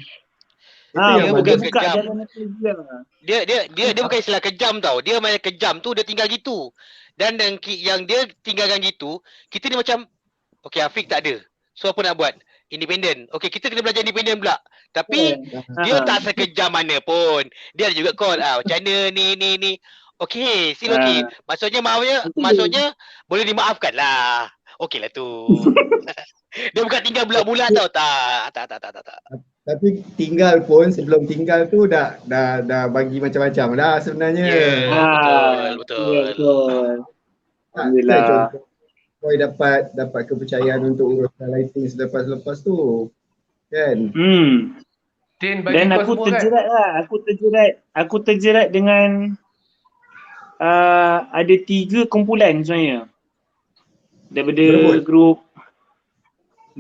Dia bukan buka kejam. jalan aku Dia bukan istilah kejam tau. Dia main kejam tu dia tinggal gitu. Dan yang dia tinggalkan gitu, kita ni macam okey Afiq tak ada. So apa nak buat? Independent. Okey, kita kena belajar independent pula. Tapi dia tak sekejam mana pun. Dia ada juga call. Macam mana ni. Okey, still okey. Maksudnya boleh dimaafkan lah. Okey lah tu. Dia bukan tinggal bulat-bulat tau. Tak. Tapi tinggal pun sebelum tinggal tu dah bagi macam-macam dah sebenarnya. Betul. Alhamdulillah. Kau dapat kepercayaan untuk urusan lighting selepas tu. Kan? Dan aku terjerat lah. Aku terjerat dengan ada 3 kumpulan sebenarnya. Daripada grup.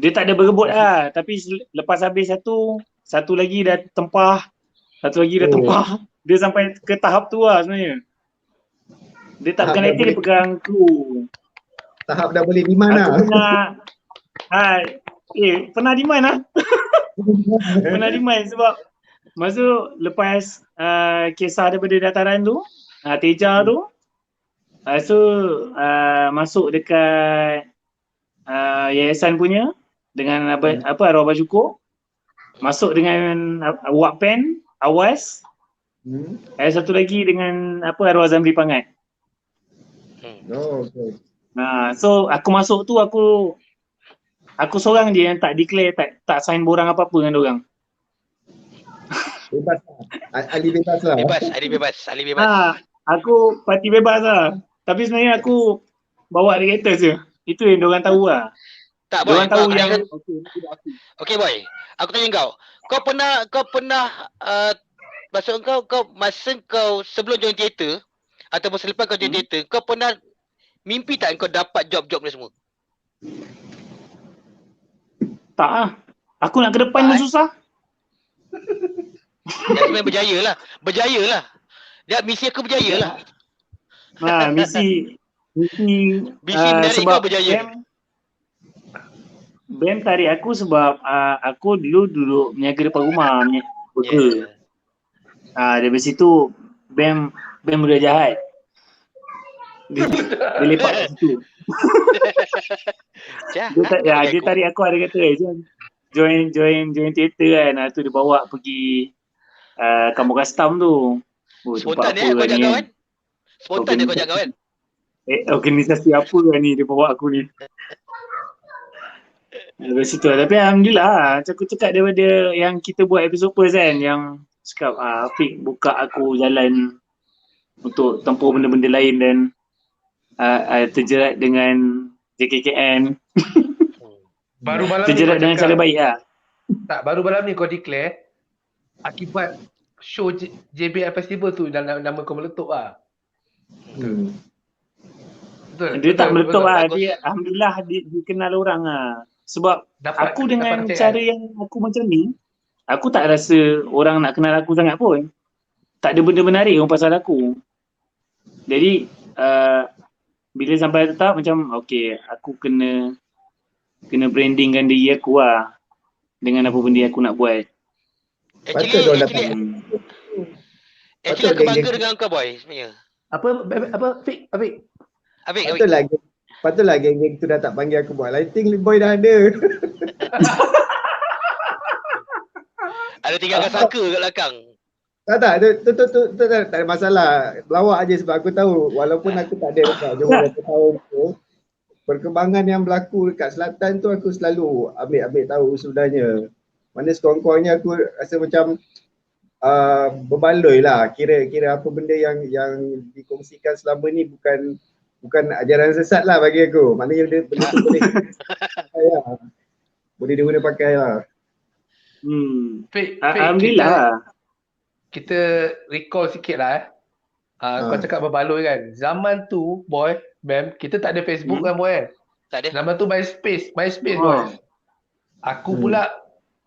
Dia tak ada berebut lah. Tapi lepas habis satu lagi dah tempah. Tempah. Dia sampai ke tahap tu lah sebenarnya. Dia tak pegang lighting, dia pegang kru. Tahap dah boleh demand lah. Aku pernah demand lah. Pernah demand sebab masa lepas kisah daripada dataran tu, Teja tu, so masuk dekat yayasan punya dengan arwah Bajuko, masuk dengan Wak Pen, Awas, satu lagi dengan arwah Zamri Pangat. Okay. So aku masuk tu aku seorang je yang tak declare, tak sign borang apa-apa dengan dorang. Bebas lah. Ali bebas lah. Ali bebas. Aku parti bebas lah. Tapi sebenarnya aku bawa director je. Itu yang diorang tahu lah. Tak boy. Diorang tahu yang Okey boy. Aku tanya kau. Kau pernah maksud kau masa kau sebelum join teater ataupun selepas kau join teater, kau pernah mimpi tak kau dapat job-job ni semua? tak lah. Aku nak ke depan pun susah. Ya sebenarnya berjaya lah. Dia misi aku berjaya lah. Misi menarik sebab kau berjaya. BEM tarik aku sebab aku dulu duduk meniaga depan rumah, burger. Dari situ BEM budak jahat. Dia lepak kat situ. Dia tarik aku, ada kata join teater kan. Tu dia bawa pergi kampung custom tu. Spontan kau ajak kawan? Spontan kau ajak kawan? Organisasi apa ni dia bawa aku ni. Dari situ lah. Tapi Alhamdulillah macam aku cakap daripada yang kita buat episode first kan, yang cakap Afiq buka aku jalan untuk tempuh benda-benda lain dan terjerat dengan JKKN. Baru malam terjerat dengan cara baik lah. Tak, baru malam ni kau declare akibat show JBL Festival tu dan nama kau meletup lah. Betul. Dia tak meletup lah. Bagus. Dia alhamdulillah dia kenal orang lah. Sebab Dapat aku dengan dapat cara yang aku macam ni, aku tak rasa orang nak kenal aku sangat pun. Tak ada benda menarik pun pasal aku. Jadi bila sampai tetap macam okay, aku kena brandingkan diri aku lah dengan apa benda aku nak buat. Patut orang dapat. Actually aku Patut bangga dia- dengan kau boy sebenarnya. apa Fik? Afik. Patutlah geng-geng tu dah tak panggil aku buat lighting, boy dah ada. Ada tinggalkan sangka kat belakang. Tak, tu tak ada masalah. Pelawak aje sebab aku tahu walaupun aku tak ada dekat Johor berapa tahun tu, perkembangan yang berlaku dekat selatan tu aku selalu ambil tahu sudahnya. Mana sekurang-kurangnya aku rasa macam berbaloi lah. Kira apa benda yang dikongsikan selama ni bukan ajaran sesat lah bagi aku. Maknanya benda tu boleh pakai lah. Boleh diguna pakai lah. Fik, Alhamdulillah. kita recall sikit lah kau cakap berbaloi kan. Zaman tu boy, Bam, kita tak ada Facebook kan boy kan. Tak ada. Zaman tu MySpace boy. Aku pula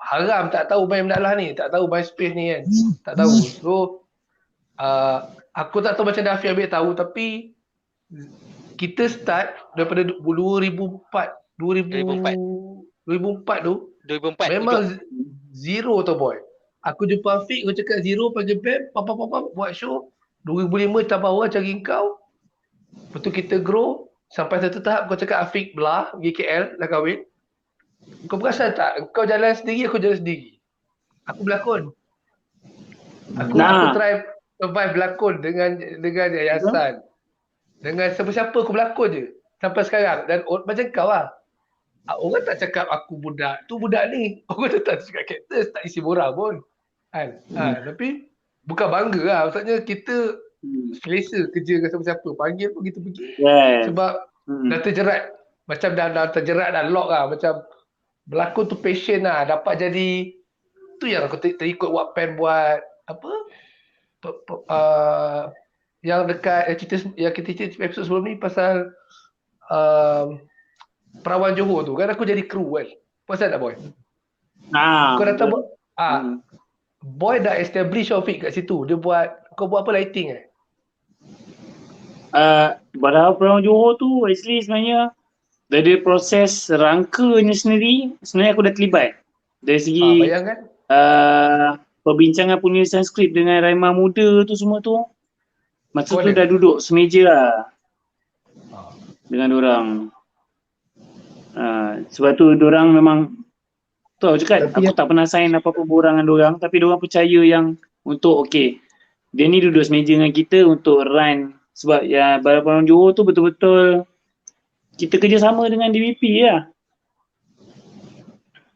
haram tak tahu main benda lah ni, tak tahu MySpace ni kan. Tak tahu. So aku tak tahu macam Dafi ambil tahu, tapi kita start daripada 2004 tu 2004. memang zero tu boy. Aku jumpa Afiq, aku cakap zero, panggil Bam, papa buat show. 2005 tambah orang cari kau. Lepas tu kita grow sampai satu tahap kau cakap Afiq belah pergi KL dah kahwin. Kau perasan tak? Kau jalan sendiri, aku jalan sendiri. Aku berlakon. Aku try survive berlakon dengan yayasan. Dengan siapa-siapa aku berlakon je. Sampai sekarang. Dan macam kau lah. Orang tak cakap aku budak. Tu budak ni. Orang tak cakap karakter. Tak isi borang pun. Kan? Tapi bukan bangga lah. Maksudnya kita selesa kerja dengan siapa-siapa. Panggil pun kita pergi. Sebab dah terjerat. Macam dah terjerat dah lock lah. Macam berlakon tu passion lah. Dapat jadi. Tu yang aku terikut Wattpad buat apa? Yang dekat yang kita cerita episode sebelum ni pasal Perawan Johor tu kan aku jadi kru kan. Pasal tak boy? Kau datang buat boy dah establish Afiq kat situ. Dia kau buat apa lighting Pada Perawan Johor tu actually sebenarnya dari proses rangkanya sendiri sebenarnya aku dah terlibat. Dari segi bayangkan perbincangan penulisan skrip dengan Raimah Muda tu semua tu. Masa tu Boleh. dah duduk semeja lah dengan dorang. Sebab tu dorang memang tu aku cakap aku tak pernah sign apa-apa borang dengan dorang, tapi dorang percaya yang untuk okay, dia ni duduk semeja dengan kita untuk run. Sebab ya Perawan Johor tu betul-betul kita kerjasama dengan DVP lah.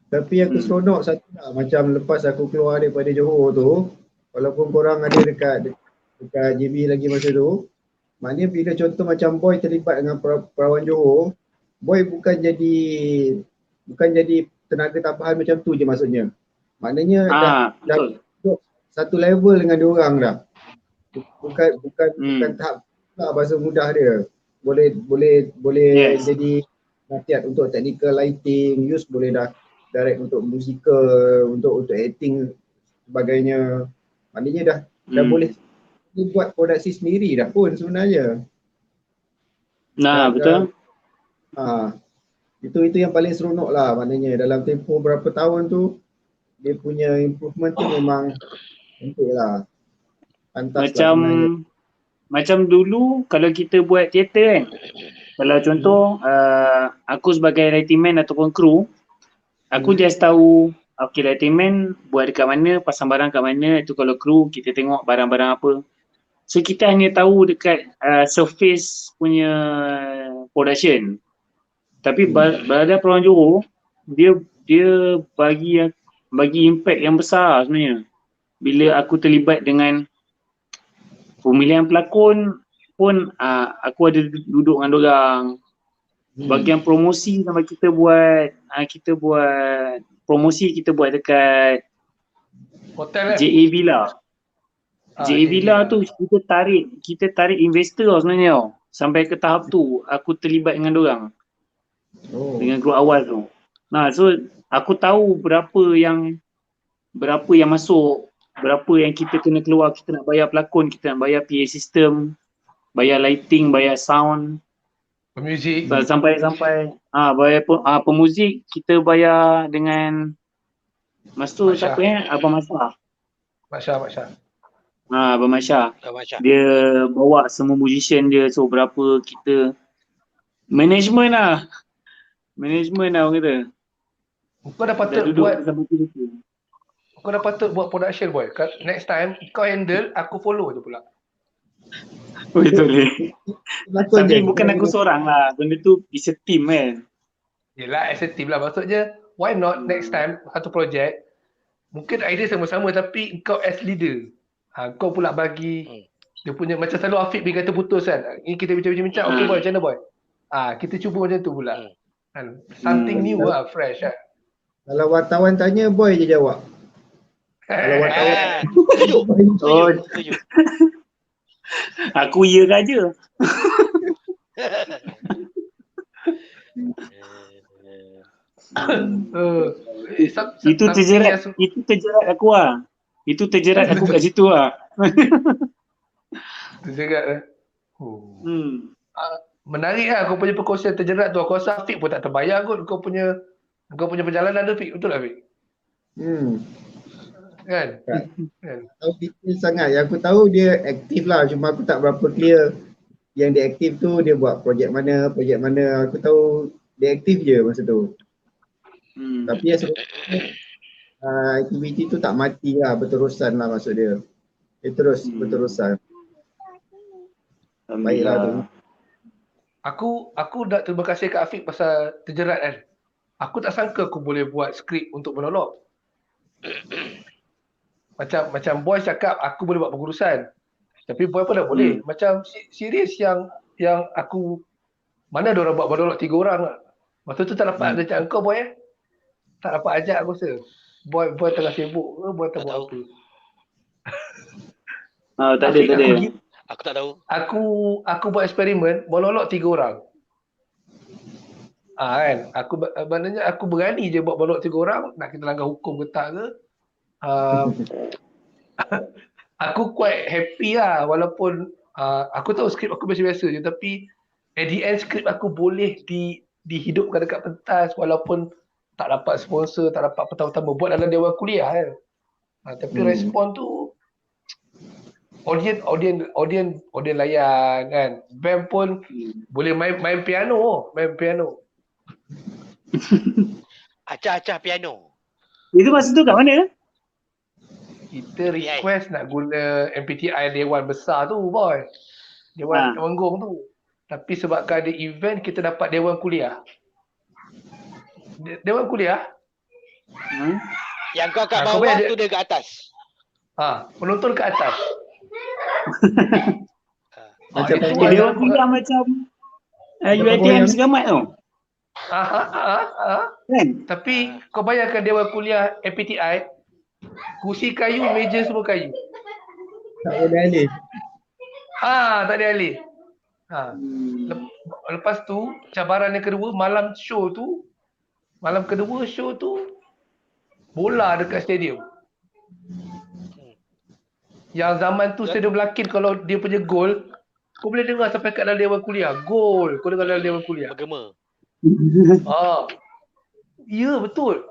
Tapi aku seronok satu lah, macam lepas aku keluar daripada Johor tu, walaupun korang ada dekat JB lagi masa tu, maknanya bila contoh macam Boy terlibat dengan Perawan Johor, Boy bukan jadi tenaga tambahan macam tu je maksudnya. Maknanya dah satu level dengan diorang dah. Bukan tahap lah bahasa mudah dia. Boleh jadi nasihat untuk technical lighting, use boleh dah direct untuk musical, untuk acting sebagainya. Maknanya dah boleh buat produksi sendiri dah pun sebenarnya. Betul. Itu yang paling seronok lah, maknanya dalam tempoh berapa tahun tu dia punya improvement tu memang cantik lah. Pantas macam dulu kalau kita buat teater kan, kalau contoh aku sebagai lighting man ataupun kru, aku just tahu okay lighting man buat dekat mana, pasang barang kat mana, itu kalau kru kita tengok barang-barang apa. So kita hanya tahu dekat surface punya production. Tapi berada Perawan Johor, dia bagi impact yang besar sebenarnya. Bila aku terlibat dengan pemilihan pelakon pun aku ada duduk dengan dorang. Bahagian promosi sampai kita buat promosi kita buat dekat hotel JA Villa. JA Villa tu kita tarik investor sebenarnya. sampai ke tahap tu aku terlibat dengan dorang, Oh. dengan grup awal tu. Nah, so aku tahu berapa yang masuk, berapa yang kita kena keluar, kita nak bayar pelakon, kita nak bayar PA system, bayar lighting, bayar sound, Muzik. sampai bayar pemuzik kita bayar dengan masa tu Masya. siapa Abang Masya. Masya. Abang Masya. Macam. Dia bawa semua musician dia, so berapa kita management lah orang kata. Kau dah patut Dah duduk buat bersama tu. Kau dah patut buat production boy. Next time kau handle, aku follow je pula. Betul. Pelakon Tapi je. bukan aku seorang lah. Benda tu is a team kan. Yelah, as a team lah. Maksudnya, why not next time satu projek, mungkin idea sama-sama tapi kau as leader. Kau pula bagi dia punya, macam selalu Afiq pergi kata putus kan. Ini kita bincang-bincang, okay boy, macam mana boy? Kita cuba macam tu pula. Kan? Something new lah, fresh kan. Kalau wartawan tanya, boy je jawab. Kalau wartawan Setuju. Aku ya aja. Itu terjerat aku lah. Itu terjerat aku kat situ lah. Terjerat lah. Menarik lah kau punya perkongsian terjerat tu. Aku rasa Afiq pun tak terbayang kot kau punya perjalanan tu, Afiq. Betul tak, Afiq? Kan? Tahu detail sangat. Yang aku tahu dia aktif lah. Cuma aku tak berapa clear yang dia aktif tu dia buat projek mana. Aku tahu dia aktif je masa tu. Tapi yang sebenarnya aktiviti tu tak mati lah, berterusan lah maksud dia. Dia terus berterusan. Baiklah tu. Aku dah terima kasih kat Afiq pasal terjerat kan. Aku tak sangka aku boleh buat skrip untuk monolog. Macam boy cakap aku boleh buat pengurusan. Tapi boy pun dah boleh. Macam serius yang aku, mana ada orang buat monolog 3 orang lah. Masa tu tak dapat ajak kau boy Tak dapat ajak aku rasa. Boy tengah sibuk ke, boy tak buat apa. Tak ada. Aku tak tahu. Aku buat eksperimen monolog 3 orang. Kan. Maknanya aku berani je buat monolog 3 orang, nak kita langgar hukum ke tak ke. Aku quite happy lah walaupun aku tahu skrip aku biasa-biasa je, tapi at the end skrip aku boleh dihidupkan dekat pentas walaupun tak dapat sponsor, tak dapat pertama-tama buat dalam dewan kuliah kan. Tapi respon tu audien layan kan. Band pun boleh main piano. Acah-acah piano. Itu masa tu kat mana? Kita request nak guna MPTI Dewan Besar tu boy. Dewan Temanggung tu. Tapi sebabkan ada event kita dapat Dewan Kuliah. Dewan Kuliah? Yang kau kat bawah tu dia kat atas. Penonton kat atas. Macam Dewan Kuliah macam UiTM Segamat tu. Kan? Tapi kau bayangkan Dewan Kuliah MPTI, kursi kayu, meja semua kayu. tak ada alih. Tak ada alih. Lepas tu cabaran yang kedua, malam kedua show tu bola dekat stadium. Yang zaman tu stadium Lakin kalau dia punya gol, kau boleh dengar sampai kat dalam Dewan Kuliah. Gol, kau dengar dalam Dewan Kuliah. Bergema. Ya betul.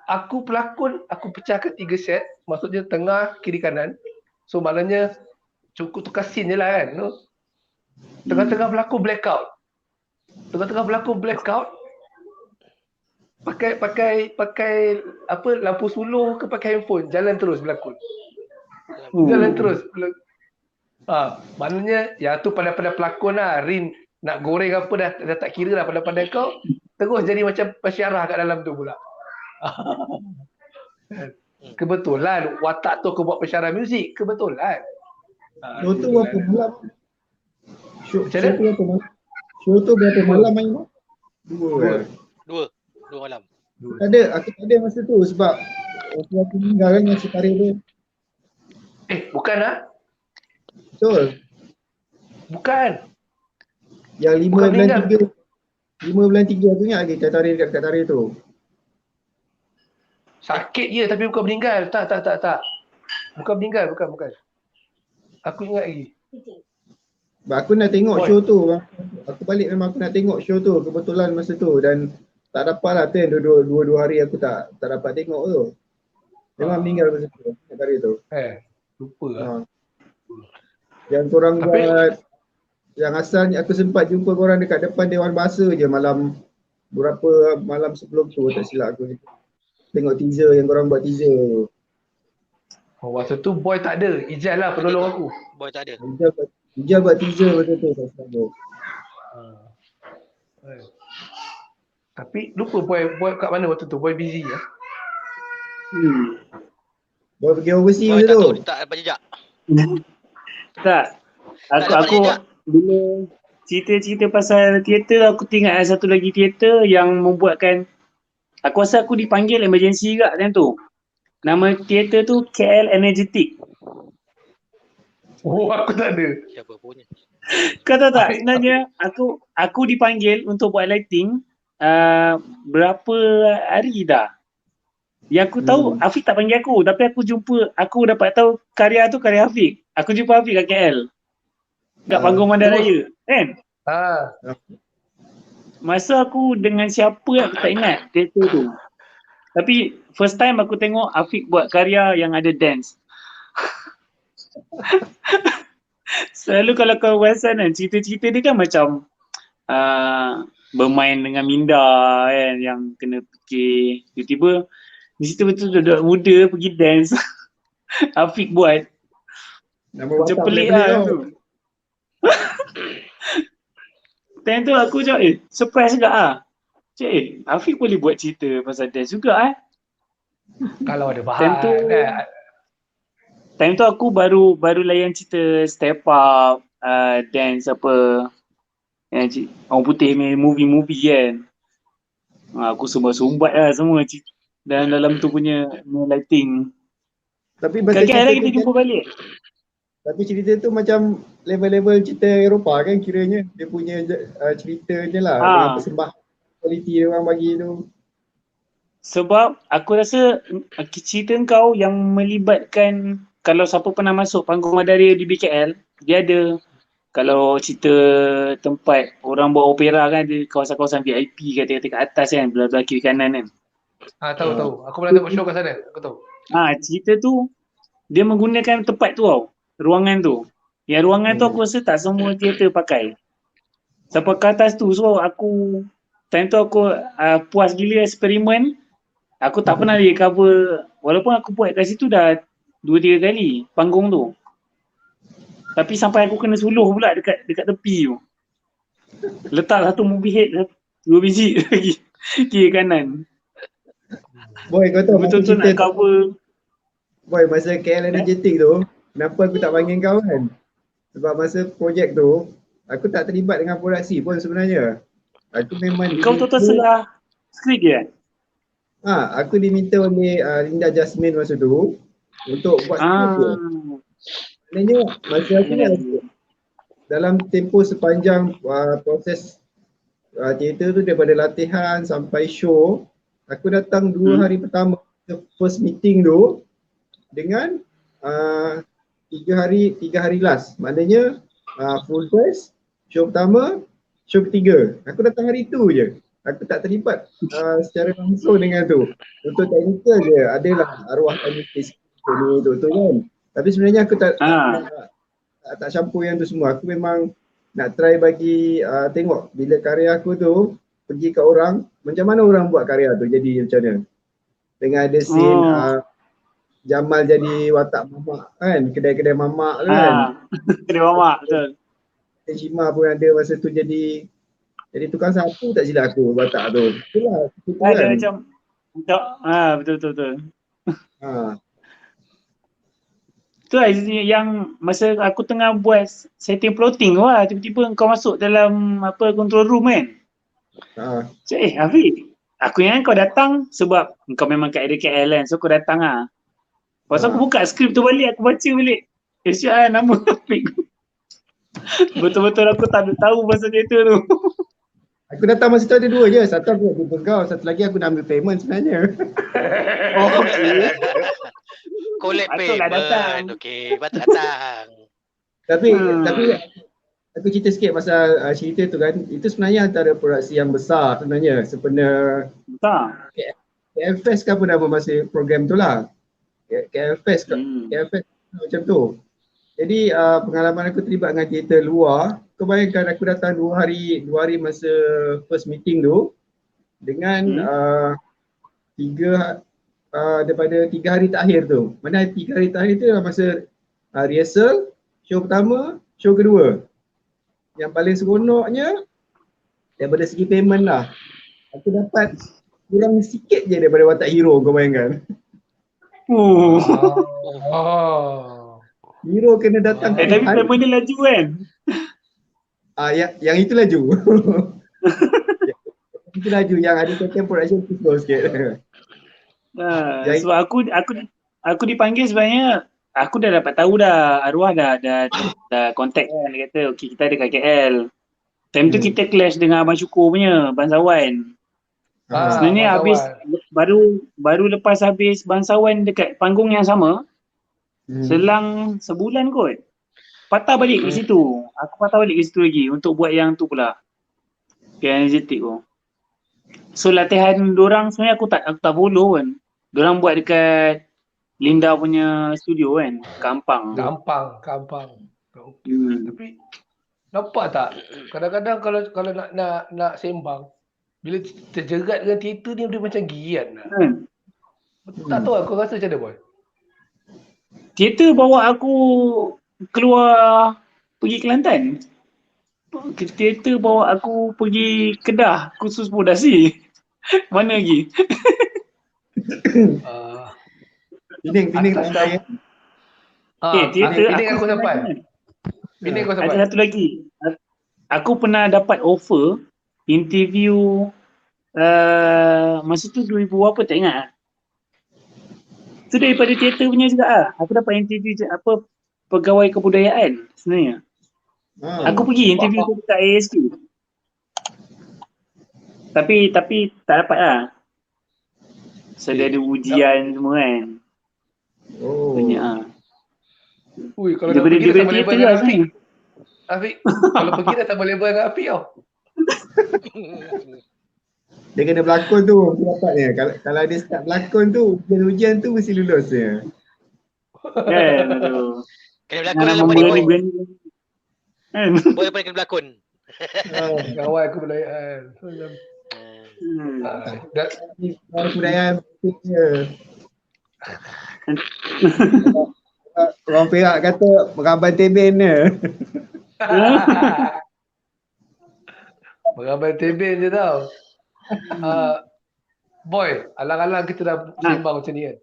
Aku pelakon, aku pecahkan 3 set, maksudnya tengah, kiri, kanan. So maknanya cukup tukar scene je lah kan. No? Tengah-tengah berlaku blackout. Pakai apa, lampu suluh ke pakai handphone, jalan terus berlakon. Maknanya yang tu pandai-pandai pelakon lah. Rin nak goreng apa dah tak kira lah, pandai-pandai kau terus jadi macam pensyarah kat dalam tu pula. Kebetulan watak tu kau buat pensyarah muzik. Kebetulan. Show tu berapa malam? Show tu berapa malam main? 2 malam. Aku tak ada masa tu sebab waktu aku meninggal kan yang sekarang tu. Bukan lah. Betul. Bukan. Yang 5 Bukan bulan meninggal. 3. 5 bulan 3 tu ingat lagi Katari dekat Katari tu. Sakit je tapi bukan meninggal. Tak. Bukan meninggal, bukan. Aku ingat lagi. Aku nak tengok Boy. show tu. Aku balik memang aku nak tengok show tu kebetulan masa tu dan tak dapat lah tu dua hari aku tak dapat tengok tu. Memang meninggal masa tu Katari tu. Lupa lah. Yang korang Tapi- buat yang asalnya aku sempat jumpa korang dekat depan Dewan Bahasa je malam sebelum tu tak silap aku. Tengok teaser yang korang buat teaser tu. Masa tu Boy tak ada. Ijaz lah penolong aku. Boy tak ada. Ijaz buat teaser betul tu tak silap aku. Tapi lupa Boy kat mana waktu tu. Boy busy lah. Boy pergi overseas Boy masa tak tu. tahu, tak dapat jejak. Tak. dapat Aku jejak. bila cerita-cerita pasal teater, aku teringat ada satu lagi teater yang membuatkan, aku rasa aku dipanggil emergency juga time tu. Nama teater tu KL Energetic. Oh, aku tak ada. Siapa punya? Kau tahu tak, Baik. sebenarnya aku dipanggil untuk buat lighting berapa hari dah. Yang aku tahu Afiq tak panggil aku, tapi aku dapat tahu karya tu karya Afiq. Aku jumpa Afiq kat KL. Kat panggung Bandaraya, kan? Masa aku dengan siapa aku tak ingat teater tu. Tapi first time aku tengok Afiq buat karya yang ada dance. Selalu kalau kau perasan kan, cerita-cerita dia kan macam bermain dengan minda kan, yang kena fikir. Tiba-tiba di situ betul budak muda pergi dance. Afiq buat. Macam pelik lah tu. Time tu aku macam surprise juga lah. Macam Afiq boleh buat cerita pasal dance juga Kalau ada bahan Time tu, kan. time tu aku baru layan cerita Step Up, dance apa, yang orang putih main movie kan. Aku sumbat lah semua dan dalam tu punya lighting. Tapi masa Kadang-kadang cerita kita tu jumpa balik. tapi cerita tu macam level-level cerita Eropah kan kiranya. Dia punya ceritanya lah dengan persembahan kualiti dia orang bagi tu. Sebab aku rasa cerita kau yang melibatkan, kalau siapa pernah masuk panggung Bandaraya di BKL, dia ada, kalau cerita tempat orang buat opera kan, ada kawasan-kawasan VIP kat atas kan, belah-belah kiri kanan kan. Tahu. Aku pernah tengok show kat sana. Aku tahu. Cerita tu dia menggunakan tempat tu tau, ruangan tu. Yang ruangan tu aku rasa tak semua teater pakai. Sampai ke atas tu, so aku time tu aku puas gila eksperimen. Aku tak pernah dia cover, walaupun aku buat kat situ dah 2-3 kali panggung tu. Tapi sampai aku kena suluh pula dekat tepi tu. Letak satu movie head, 2 biji lagi kiri kanan. Boy kau tahu masa Betul-betul nak cerita tu, cover. Boy masa KL Energetic tu, kenapa aku tak panggil kau kan? Sebab masa projek tu, aku tak terlibat dengan produksi pun sebenarnya. Aku memang Kau betul-betul salah skrip je? aku diminta oleh Linda Jasmine masa tu untuk buat skrip dia. Maknanya masa aku dalam tempoh sepanjang proses teater tu daripada latihan sampai show, aku datang 2 hari pertama first meeting tu dengan 3 hari last. Maknanya full dress, show pertama, show ketiga. Aku datang hari tu je. Aku tak terlibat secara langsung dengan tu. Untuk teknikal je, adalah arwah teknikis ni tu kan. Tapi sebenarnya aku tak campur yang tu semua. Aku memang nak try bagi tengok bila karya aku tu pergi ke orang, macam mana orang buat karya tu jadi macam mana. Dengan ada scene Jamal jadi watak mamak kan, kedai-kedai mamak tu kan. Kedai mamak, betul. Shima pun ada masa tu jadi tukang sapu tak silap aku watak tu. Itulah Ada kan. macam betul. Tu lah yang masa aku tengah buat setting plotting tu lah, tiba-tiba kau masuk dalam control room kan. Afiq, aku ingat kau datang sebab kau memang kat area KL kan, so kau datang lah. Lepas aku buka skrip tu balik, aku baca balik. Siap lah nama Afiq. Betul-betul aku tak tahu pasal teater tu. Aku datang masa tu ada dua je. Satu aku nak jumpa kau, satu lagi aku nak ambil payment sebenarnya. Oh, okey. Collect Patutlah datang. payment. Okey, patut datang. Tapi Hmm. aku cerita sikit pasal cerita tu kan. Itu sebenarnya antara produksi yang besar sebenarnya. Sebenarnya Tak. KL Fest kan pun nama masa program tu lah. KL Fest macam tu. Jadi pengalaman aku terlibat dengan teater luar. Kau bayangkan aku datang 2 hari masa first meeting tu dengan daripada 3 hari terakhir tu. Mana 3 hari terakhir tu masa rehearsal, show pertama, show kedua. Yang paling seronoknya daripada segi payment lah. Aku dapat kurang sikit je daripada Watak Hero, kau bayangkan. Hero kena datang Tapi payment dia laju kan? Yang itu laju. Itu laju, yang ada content production tu slow sikit. Sebab aku dipanggil sebenarnya aku dah dapat tahu dah, Arwah dah contact kan, dia kata okey kita ada kat KL. Time tu kita clash dengan Abang Syukur punya Bangsawan. Sebenarnya habis baru lepas habis Bangsawan dekat panggung yang sama, selang sebulan kot. Patah balik ke situ. Aku patah balik ke situ lagi untuk buat yang tu pula. Yang energetik tu. So latihan dorang sebenarnya aku tak follow kan. Dorang buat dekat Linda punya studio kan, Kampang. Tapi nampak tak? Kadang-kadang kalau nak sembang, bila terjerat dengan teater ni dia macam giat lah. Tak tahu aku rasa macam mana boy? Teater bawa aku keluar pergi Kelantan. Teater bawa aku pergi Kedah khusus produksi. Mana lagi? Pening teater Pening aku sampai. Pening aku sampai. Ada satu lagi. Aku pernah dapat offer interview masa tu 2000 apa tak ingat lah. Tu daripada teater punya juga lah. Aku dapat interview pegawai kebudayaan sebenarnya. Aku pergi interview tu dekat ASK. Tapi tak dapat lah. So dia ada ujian semua kan. Banyak lah. Ui, kalau dah pergi dah sama level dengan Afiq. Kalau pergi dah sama level dengan Afiq tau. Dia kena berlakon tu dapatnya. Kalau dia start berlakon tu, ujian tu mesti lulus dia. Kan, aduh. Kena berlakon dalam Pak Boy. Boy pun kena berlakon. Kawan kebudayaan. Kebudayaan dia. Orang Perak kata meraban teben dia. Meraban teben je tau. Boy, alang-alang kita dah sembang macam ni kan.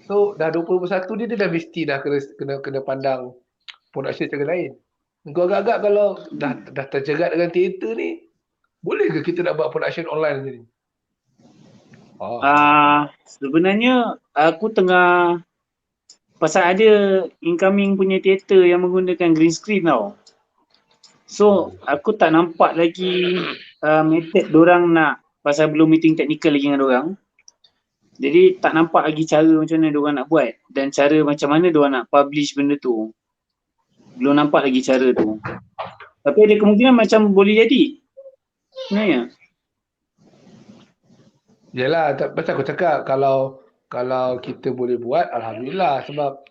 So dah 2021 dia dah mesti dah kena pandang production cara lain. Kau agak-agak kalau dah terjerat dengan teater ni, boleh ke kita nak buat production online macam ni? Sebenarnya aku tengah pasal ada incoming punya teater yang menggunakan green screen tau. So aku tak nampak lagi method dorang nak, pasal belum meeting teknikal lagi dengan dorang. Jadi tak nampak lagi cara macam mana dorang nak buat dan cara macam mana dorang nak publish benda tu. Belum nampak lagi cara tu. Tapi ada kemungkinan macam boleh jadi. Sebenarnya. Yelah, pasal aku cakap kalau kita boleh buat, alhamdulillah, sebab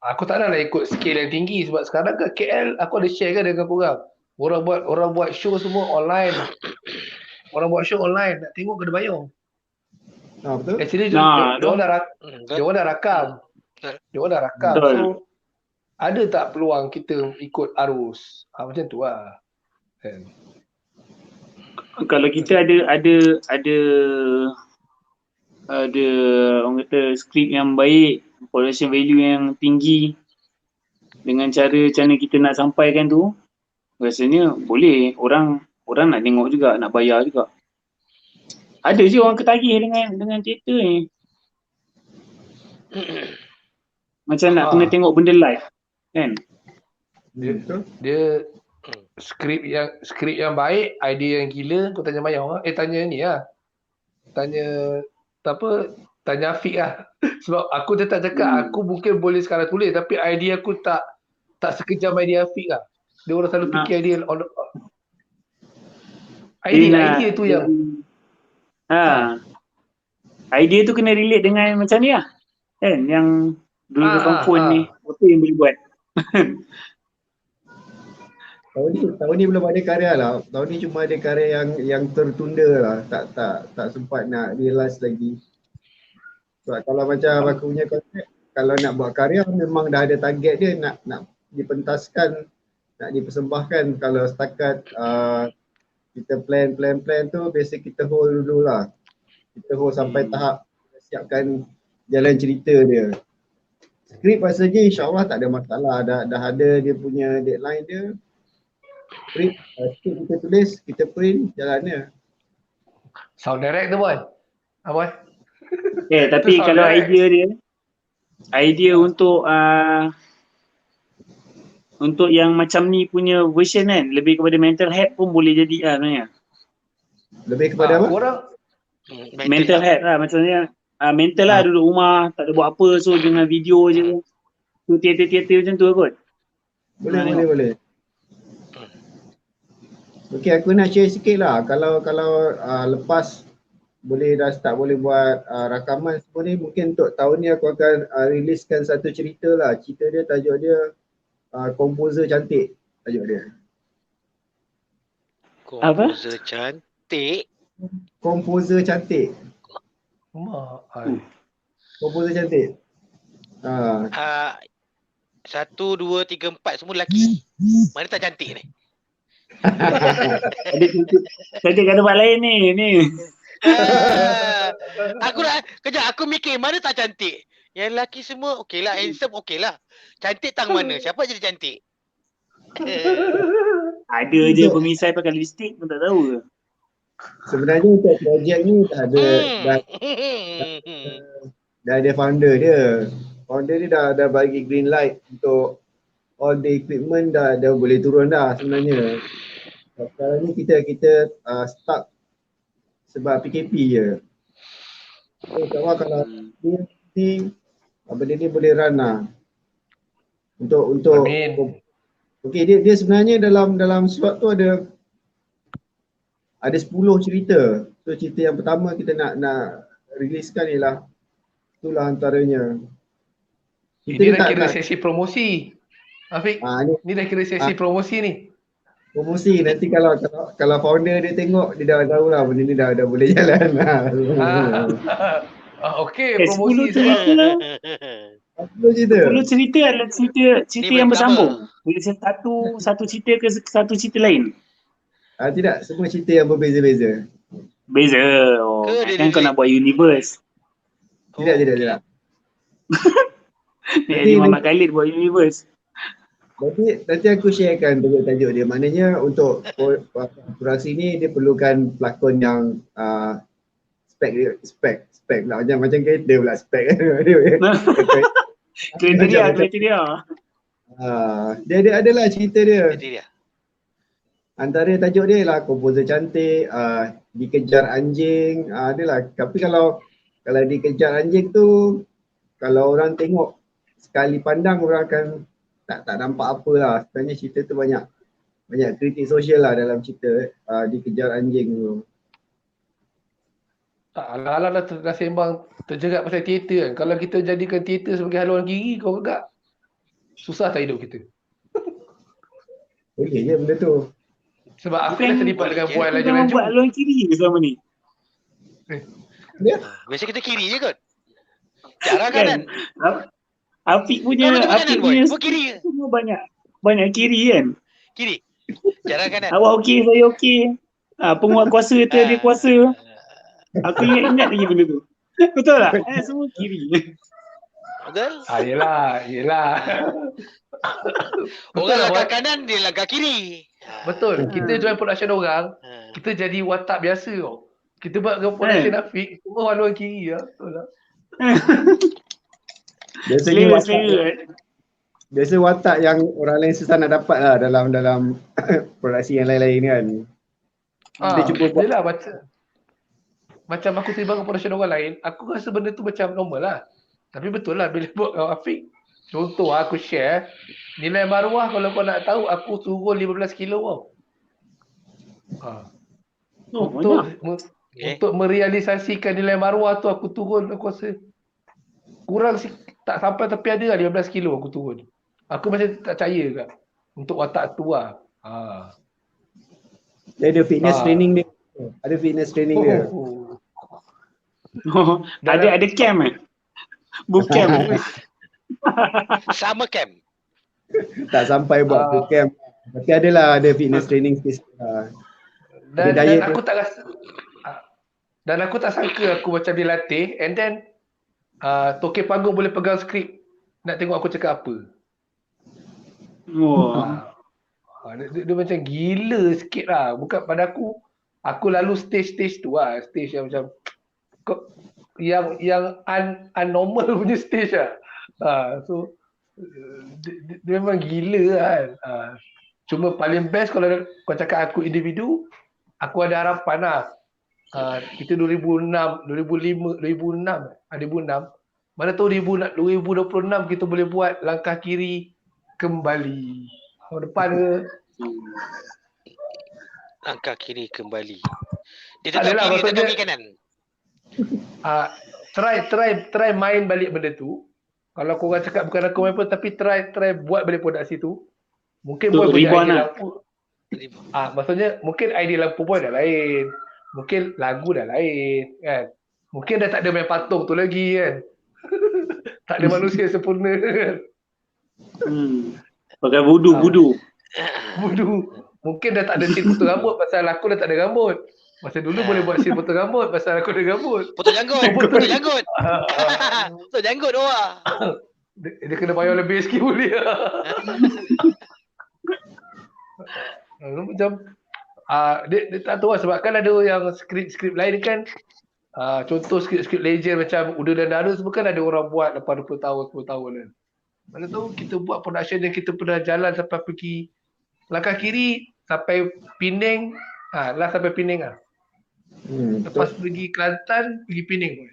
aku tak nak ikut scale yang tinggi sebab sekarang kat KL aku ada share kan dengan korang. Orang buat show semua online. Orang buat show online, nak tengok kena bayar. Betul. Actually dia orang dah rakam. So ada tak peluang kita ikut arus? Macam tu lah. Kalau kita ada orang kata skrip yang baik, production value yang tinggi, dengan cara macam mana kita nak sampaikan tu, rasanya boleh. Orang nak tengok juga, nak bayar juga. Ada je orang ketagih dengan teater ni. Macam nak kena tengok benda live kan. Betul? Dia skrip yang baik, idea yang gila, kau tanya Mayau lah. Tanya ni lah. Tanya Afiq lah. Sebab aku dia tak cakap, aku mungkin boleh sekarang tulis, tapi idea aku tak sekejam idea Afiq lah. Dia orang selalu fikir idea idea tu yang idea tu kena relate dengan macam ni lah. Kan? Yang dulu depan phone ni, apa yang boleh buat? Tahun ni belum ada karya lah. Tahun ni cuma ada karya yang tertunda lah. Tak sempat nak realize lagi. Sebab kalau macam aku punya konsep, kalau nak buat karya memang dah ada target dia nak dipentaskan, nak dipersembahkan. Kalau setakat kita plan tu basic kita hold dulu lah. Kita hold sampai tahap siapkan jalan cerita dia. Skrip rasanya insyaAllah tak ada masalah. Dah ada dia punya deadline dia. Skrip kita tulis, kita print, jalannya. sound direct tu boy. Apa? Tapi Itu kalau direct. idea untuk yang macam ni punya version kan, lebih kepada mental health pun boleh jadi lah sebenarnya. Lebih kepada apa? Korang Mental health lah, maksudnya mental lah, duduk rumah, tak ada buat apa, so dengan video je. So teater-teater macam tu kot. Boleh. Okey, aku nak share sikit lah. Kalau lepas boleh dah start boleh buat rakaman semua ni, mungkin untuk tahun ni aku akan riliskan satu cerita lah. Cerita dia, tajuk dia Komposer Cantik, tajuk dia. Komposer cantik. Komposer Cantik. Komposer Cantik. 1, 2, 3, 4 semua lelaki. Mana tak cantik ni? Ada cantik kat tempat lain ni. Kejap aku mikir mana tak cantik. Yang lelaki semua okey lah, handsome okey lah. Cantik tang mana? Siapa jadi cantik? Ada je pemisai pakai lipstick pun tak tahu ke. Sebenarnya untuk projek ni dah ada founder dia. Founder dia dah bagi green light untuk all the equipment dah boleh turun dah sebenarnya. Sekarang ni kita stuck sebab PKP je. So insyaAllah kalau benda ni boleh run lah. Untuk okey, dia sebenarnya dalam slot tu ada 10 cerita. So cerita yang pertama kita nak riliskan ialah itulah antaranya. Ini dah kira sesi promosi. Afiq, ni dah kira sesi promosi ni. Promosi nanti kalau founder dia tengok, dia dah tahu lah benda ni dah boleh jalan lah. Okey, promosi sebab 10 cerita adalah cerita yang bersambung. Bila satu cerita ke satu cerita lain. Tidak, semua cerita yang berbeza-beza. Beza. Kan kau nak buat universe. Tidak. Jadi Muhammad Khalid buat universe. Nanti aku sharekan tajuk dia. Maknanya untuk kurasi ni dia perlukan pelakon yang spek pula. Macam kereta pula spek. Kriteria. Dia adalah cerita dia. Antara tajuk dia lah Komposer Cantik, Dikejar Anjing, adalah. Tapi kalau dikejar anjing tu, kalau orang tengok sekali pandang orang akan tak nampak apa lah. Sebenarnya cerita tu banyak kritik sosial lah dalam cerita Dikejar Anjing tu. Tak, alah-alah dah sembang terjerat pasal teater kan. Kalau kita jadikan teater sebagai haluan kiri, kau agak susah tak hidup kita? Boleh je benda tu. Sebab Afiq dah terlibat dengan Puan Elijah Jangan Maju. buat haluan kiri ke selama ni? Biasa kita kiri je kot. Jarang kanan. Afiq punya kiri. Semua banyak kiri kan? Kiri. Jarang kanan. Awak okey, saya okey. Penguat kuasa tu ada kuasa. Aku ingat lagi benda tu. Betul tak? Semua kiri. Betul? Yelah. Orang langkah kanan, dia langkah kiri. Betul. Kita join production orang, kita jadi watak biasa tau. Kita buat dengan production Afiq, semua haluan kiri lah. Betul lah. Biasa watak yang orang lain susah nak dapat lah dalam produksi yang lain-lain kan. Kita cuba buat. Yelah macam aku tiba ke production orang lain, aku rasa benda tu macam normal lah. Tapi betul lah bila buat dengan Afiq. Contoh aku share, nilai maruah kalau kau nak tahu aku turun 15 kilo tau. Untuk merealisasikan nilai maruah tu aku turun, aku rasa kurang tak sampai tapi ada lah 15 kilo aku turun. Aku masih tak percaya juga untuk watak tu lah. Dia ada fitness training dia. Ada fitness training dia. Ada camp bootcamp. Summer camp. Tak sampai buat bootcamp. Tapi ada fitness training spesifik lah. Dan aku tak rasa dan aku tak sangka aku macam dilatih and then toke panggung boleh pegang skrip nak tengok aku cakap apa. Dia macam gila sikit lah. Bukan pada aku lalu stage tu lah. Stage yang macam yang unnormal punya stage lah. So dia memang gila kan. Cuma paling best kalau kau cakap aku individu, aku ada harapan lah. Kita 2006, mana tahu 2026 kita boleh buat langkah kiri kembali. Tahun depan ke? Langkah kiri kembali. Dia Tak tetap adalah, kiri, maksudnya- tetap kiri kanan. Try main balik benda tu. Kalau korang cakap bukan aku main pun, tapi try buat balik produksi tu. Mungkin boy punya ribuan idea lah. lampu. Maksudnya mungkin idea lampu boy dah lain. Mungkin lagu dah lain kan. Mungkin dah tak ada main patung tu lagi kan. Tak ada manusia sempurna kan. Pakai voodoo. Bodoh. Mungkin dah tak ada scene potong rambut pasal aku dah tak ada rambut. Masa dulu boleh buat scene potong rambut pasal aku ada rambut. Potong janggut. Potong janggut. Potong janggut orang. Dia kena bayar lebih sikit boleh. Macam dia tak tahu lah sebab kan ada yang skrip lain kan. Contoh skrip legend macam Uda dan Dara semua kan ada orang buat lepas 20 tahun 10 tahun kan. Mana tahu kita buat production yang kita pernah jalan sampai pergi langkah kiri sampai Penang. Last sampai Penang lah. Lepas pergi Kelantan, pergi Penang pun.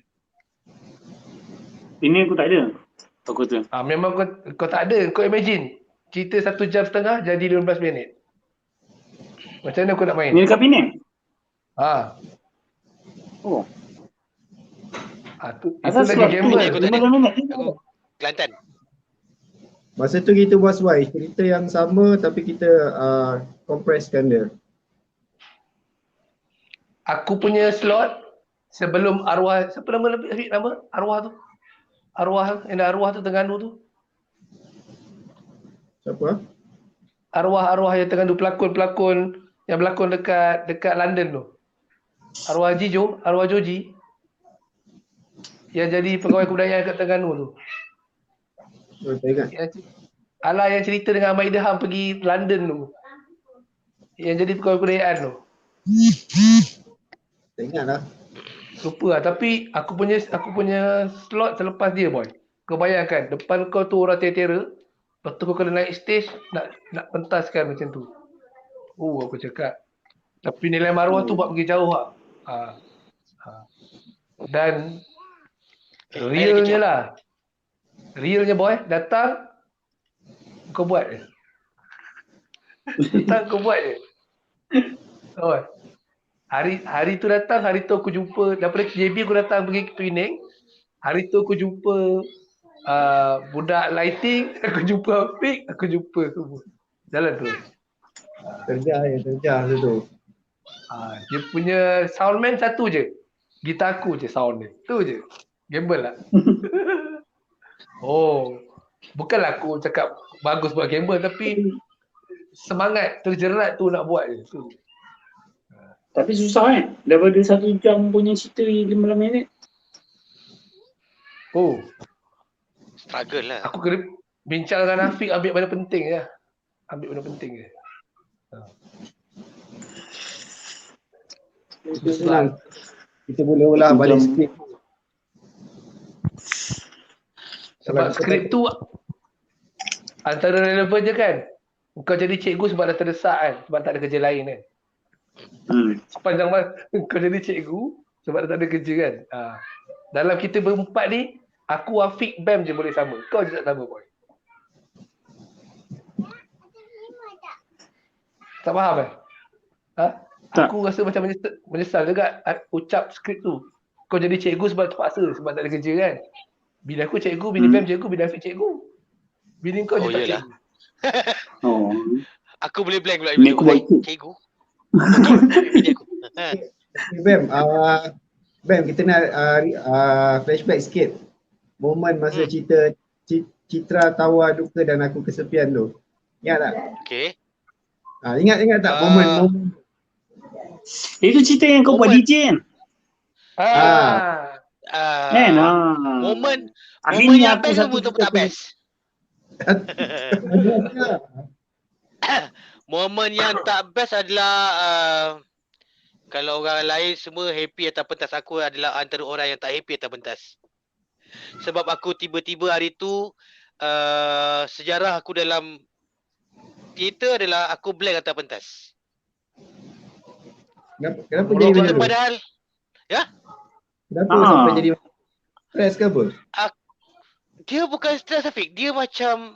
Ini aku tak ada. Aku tu. Memang kau tak ada. Kau imagine. Cerita 1 jam setengah jadi 15 minit. Macam mana kau nak main? Ini dekat Penang? Oh. Itu Asal lagi slot tu gamble. 15 minit. Aku Kelantan. Masa tu kita buat sesuai cerita yang sama tapi kita compresskan dia. Aku punya slot sebelum arwah, siapa nama arwah tu? Arwah tu Terengganu tu. Siapa? Arwah yang Terengganu pelakon yang berlakon dekat London tu. Arwah Joji. Yang jadi pegawai kebudayaan kat Terengganu tu. Tak ingat. Yang cerita dengan Ahmad Idham pergi London tu. Yang jadi pegawai kebudayaan tu. Tak ingat lah. Lupa lah. Tapi aku punya slot selepas dia boy. Kau bayangkan depan kau tu orang teater. Lepas tu kau kena naik stage nak pentaskan macam tu. Aku cakap. Tapi nilai maruah tu buat pergi jauh lah. Dan realnya boy datang kau buat je. Oh. Hari tu datang, hari tu aku jumpa daripada JB aku datang pergi ke Penang. Hari tu aku jumpa budak lighting, aku jumpa Afiq, aku jumpa semua. Jalan terus. Terjah tu. Dia punya soundman satu je. Gitar aku je sound dia. Tu je. Gamble lah. Bukanlah aku cakap bagus buat gamble tapi semangat terjerat tu nak buat je. Tu. Tapi susah kan? Daripada 1 jam punya cerita 15 minit. Struggle lah. Aku kena bincang dengan Afiq ambil benda penting je. Senang. Kita boleh ulang balik skrip. Sebab skrip tu Antara relevan je kan. Kau jadi cikgu sebab dah terdesak kan. Sebab tak ada kerja lain kan. Sepanjang masa kau jadi cikgu sebab dah tak ada kerja kan. Dalam kita berempat ni, aku Afiq Bam je boleh sama. Kau je tak sama boy. Tak faham kan? Tak. Aku rasa macam menyesal juga ucap skrip tu. Kau jadi cikgu sebab terpaksa, sebab tak ada kerja kan. Bila aku cikgu, bini Bam cikgu, bila Afiq cikgu. Bini kau je tak yelah. cikgu. Oh. Aku boleh blank pula. Ni aku buat ikut. Cikgu. Bini aku. Bam, Bam, kita nak flashback sikit. Momen masa cerita Citra Tawa Duka dan Aku Kesepian tu. Ingat tak? Okay. Ingat tak momen Itu cerita yang kau buat Moment. DJ kan? Kan? Momen Akhirnya yang aku best satu tu betul tak best. Momen yang tak best adalah kalau orang lain semua happy atas pentas, aku adalah antara orang yang tak happy atas pentas. Sebab aku tiba-tiba hari tu sejarah aku dalam teater adalah aku blank atas pentas. Kenapa jadi macam tu? Padahal Kenapa sampai jadi stres ke apa? dia bukan stres Afiq, dia macam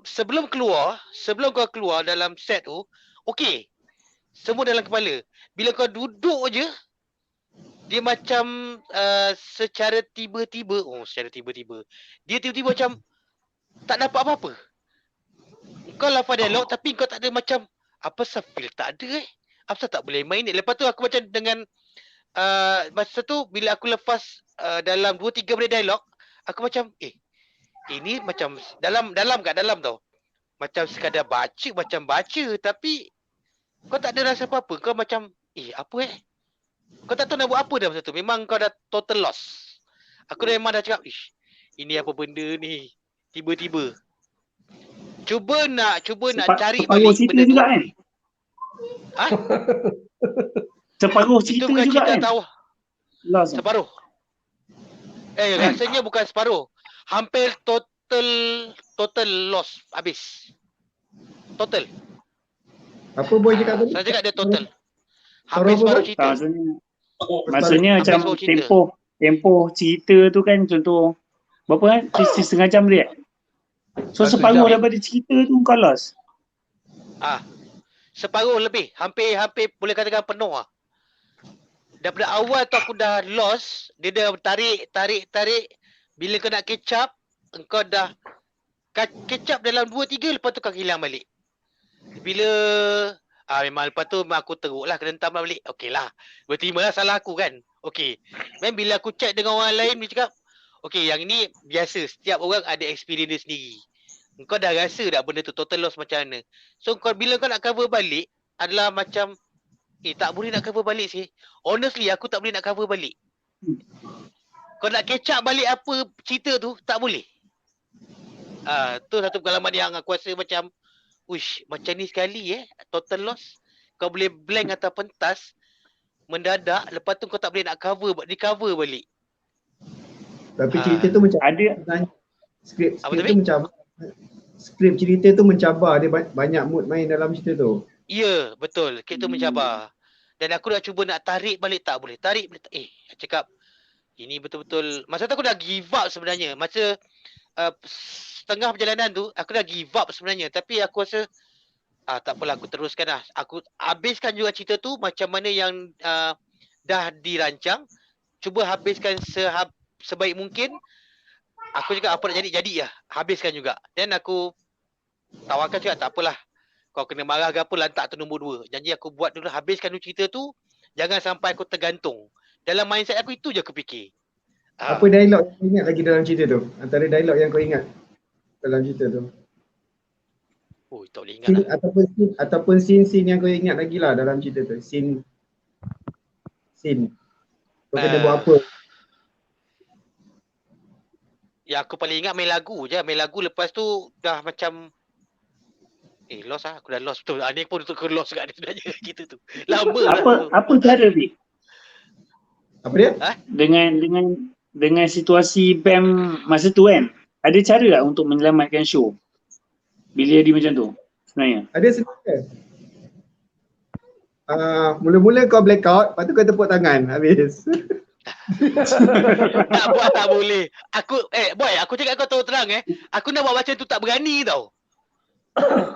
sebelum kau keluar dalam set tu, okey. Semua dalam kepala. Bila kau duduk je, dia macam secara tiba-tiba, dia tiba-tiba macam tak dapat apa-apa. Kau lafaz dialog tapi kau tak ada macam apa feel tak ada apa tak boleh main ni. Lepas tu aku macam dengan masa tu bila aku lepas dalam 2-3 minit dialog, aku macam ini macam dalam tau. Macam sekadar baca tapi kau tak ada rasa apa-apa. Kau macam apa kau tak tahu nak buat apa dah masa tu. Memang kau dah total loss. Aku memang dah cakap ini apa benda ni. Tiba-tiba Cuba nak cari balik benda tu. Juga, kan? Separuh cerita itu bukan juga cerita kan? tahu. Lost. Separuh. Rasanya bukan separuh. Hampir total loss habis. Total. Apa boy cakap tadi? Saya cakap dia total. Hampir separuh cerita. Maksudnya macam tempoh cerita tu kan contoh berapa kan? Setengah jam dia. So separuh daripada cerita tu kau lost. Separuh lebih. Hampir boleh katakan penuh lah. Daripada awal tu aku dah lost. Dia dah tarik. Bila kau nak catch up, engkau dah catch up dalam 2-3 lepas tu kau hilang balik. Bila memang lepas tu memang aku teruk lah, kena hentam balik. Okey lah. Berterima lah salah aku kan. Okey. Dan bila aku chat dengan orang lain, dia cakap, okey yang ini biasa. Setiap orang ada experience dia sendiri. Kau dah rasa tak benda tu total loss macam mana. So bila kau nak cover balik, adalah macam, tak boleh nak cover balik sih. Honestly, aku tak boleh nak cover balik. Kau nak catch up balik apa cerita tu, tak boleh. Tu satu pengalaman yang aku rasa macam, macam ni sekali total loss. Kau boleh blank atas pentas, mendadak, lepas tu kau tak boleh nak recover balik. Tapi cerita tu macam ada skrip tu macam skrip cerita tu mencabar, dia banyak mood main dalam cerita tu. Ya, betul. Skrip tu mencabar. Dan aku dah cuba nak tarik balik, tak boleh. Cakap ini betul-betul masa tu aku dah give up sebenarnya. Masa setengah perjalanan tu aku dah give up sebenarnya, tapi aku rasa tak apalah, aku teruskan lah. Aku habiskan juga cerita tu macam mana yang dah dirancang. Cuba habiskan sebaik mungkin. Aku cakap apa nak jadi lah. Habiskan juga. Dan aku tawarkan cakap tak apalah. Kau kena marah ke apa, lantak tu nombor 2. Janji aku buat dulu, habiskan dulu cerita tu. Jangan sampai aku tergantung. Dalam mindset aku itu je aku fikir. Apa dialog yang kau ingat lagi dalam cerita tu? Antara dialog yang kau ingat dalam cerita tu? Tak boleh ingat lah. Ataupun scene yang kau ingat lagi lah dalam cerita tu. Scene. Kau kena buat apa? Yang aku paling ingat main lagu je. Main lagu lepas tu dah macam lost lah. Aku dah lost betul. Ni pun untuk lost kat dia sebenarnya cerita tu. Lama lah. Apa cara ni? Apa dia? Dengan situasi BAM masa tu kan? ada cara tak untuk menyelamatkan show bila jadi macam tu sebenarnya? Ada sebenarnya. Mula-mula kau blackout, lepas tu kau tepuk tangan, habis. Tak buat tak boleh. Boy, aku cakap kau tahu terang aku nak buat macam tu tak berani tau.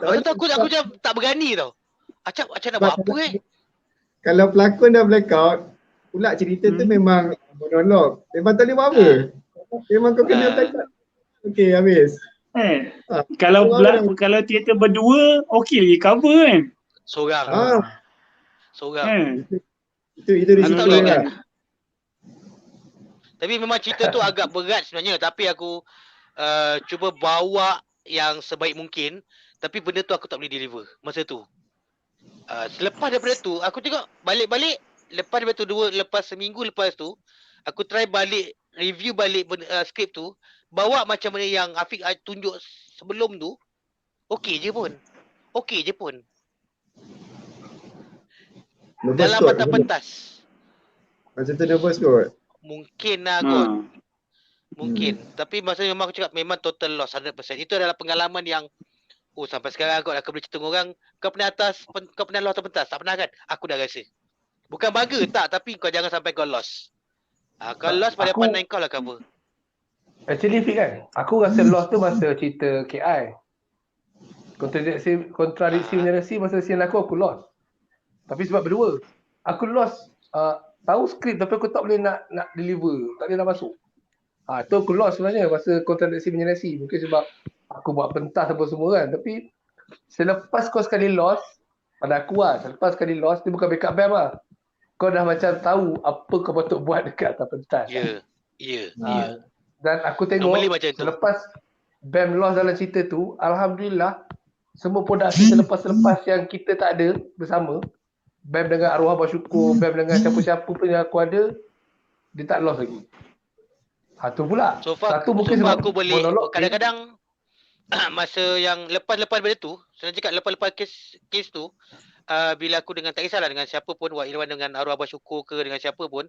Masa tu aku macam tak berani tau. Macam nak buat apa Kalau pelakon dah blackout, pula cerita tu memang monolog. Memang tak boleh buat apa. Memang kau kena blackout. Okey, habis. Kalau teater berdua, okey lagi cover kan? Seorang. Itu risiko boleh lah. Tapi memang cerita tu agak berat sebenarnya. Tapi aku cuba bawa yang sebaik mungkin. Tapi benda tu aku tak boleh deliver masa tu. Selepas daripada tu, aku tengok balik-balik. Lepas seminggu lepas tu, aku try balik, review balik skrip tu. Bawa macam mana yang Afiq tunjuk sebelum tu. Okey je pun. Dalam batas pentas. Macam tu nervous kot. Mungkin lah kot. Mungkin. Tapi masa memang aku cakap memang total loss 100%. Itu adalah pengalaman yang sampai sekarang kot aku boleh cerita dengan orang, kau pernah loss atas pentas? Tak pernah kan? Aku dah rasa. Bukan bangga tak, tapi kau jangan sampai kau loss. Kau loss pada pandai kau lah cover. Actually Fik kan, aku rasa loss tu masa cerita KI. Kontradiksi menyerasi masa scene aku lost. Tapi sebab berdua, aku lost tahu skrip tapi aku tak boleh nak deliver, tak boleh nak masuk. Tu aku lost sebenarnya masa kontradiksi menyerasi. Mungkin sebab aku buat pentas apa semua kan. Tapi selepas kau sekali lost, pada aku selepas sekali lost, dia bukan backup band lah. Kau dah macam tahu apa kau patut buat dekat atas pentas. Ya. Dan aku tengok selepas BAM lost dalam cerita tu, Alhamdulillah semua produksi selepas yang kita tak ada bersama, BAM dengan Arwah Bersyukur, BAM dengan siapa-siapa pun yang aku ada, dia tak lost lagi. Tu pula. So far mungkin sebab aku boleh kadang-kadang masa yang lepas-lepas daripada tu, saya cakap lepas-lepas kes tu, bila aku dengan tak kisahlah dengan siapa pun, Wak Irwan dengan Arwah Bersyukur ke dengan siapa pun,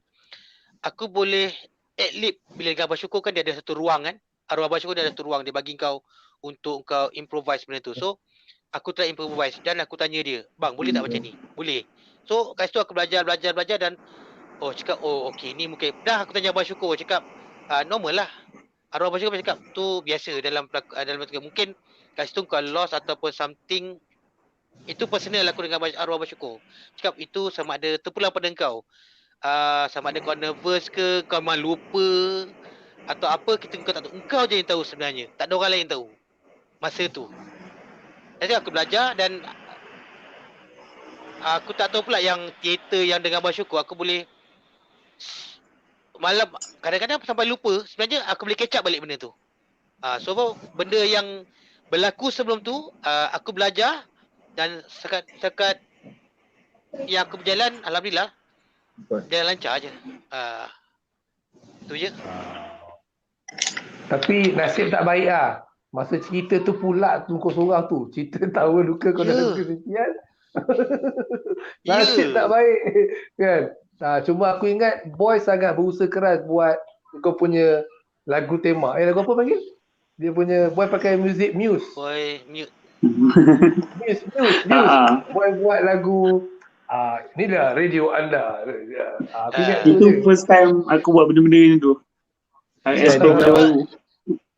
aku boleh ad-lib. Bila dengan Bersyukur kan dia ada satu ruang kan. Arwah Bersyukur dia ada satu ruang, dia bagi kau untuk kau improvise benda tu. So aku try improvise dan aku tanya dia, bang boleh tak macam ni? Boleh. So kat situ aku belajar dan cakap okey ni mungkin dah. Aku tanya Bersyukur, cakap normal lah. Arwah Bersyukur cakap tu biasa dalam mungkin kat situ kau lost ataupun something. Itu personal aku dengan Arwah Bersyukur. Cakap itu sama ada terpulang pada kau. Sama ada kau nervous ke, kau memang lupa atau apa, kau tak tahu. Engkau je yang tahu sebenarnya. Tak ada orang lain yang tahu masa tu. Jadi aku belajar dan aku tak tahu pula yang teater yang dengan Bersyukur aku boleh malam kadang-kadang sampai lupa. Sebenarnya aku boleh catch up balik benda tu. So benda yang berlaku sebelum tu aku belajar dan sekat yang aku berjalan, alhamdulillah dia lancar je. Tu je. Tapi nasib tak baik masa cerita tu pula tu kau seorang tu. Cerita tahu luka kau dah kesekian. Nasib tak baik kan. Cuma aku ingat Boy sangat berusaha keras buat kau punya lagu tema. Lagu apa panggil? Dia punya Boy pakai music Muse. Muse. Boy buat lagu ni dah radio anda. Aku ingat itu first time aku buat benda-benda ni tu.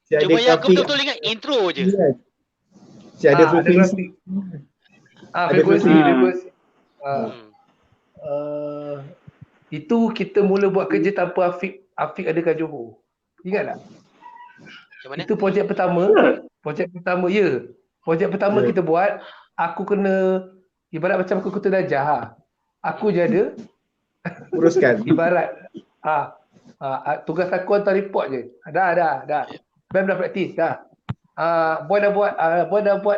Cuma yang aku betul-betul ingat intro je. Ada frekuensi. Frekuensi. Itu kita mula buat kerja tanpa Afiq ada kat Johor. Ingat tak? Macam mana? Itu projek pertama. Projek pertama kita buat, aku kena ibarat macam aku ketua darjah. Aku je ada uruskan. Ibarat tugas aku hantar report je. Dah. BAM dah praktis dah. Boy dah buat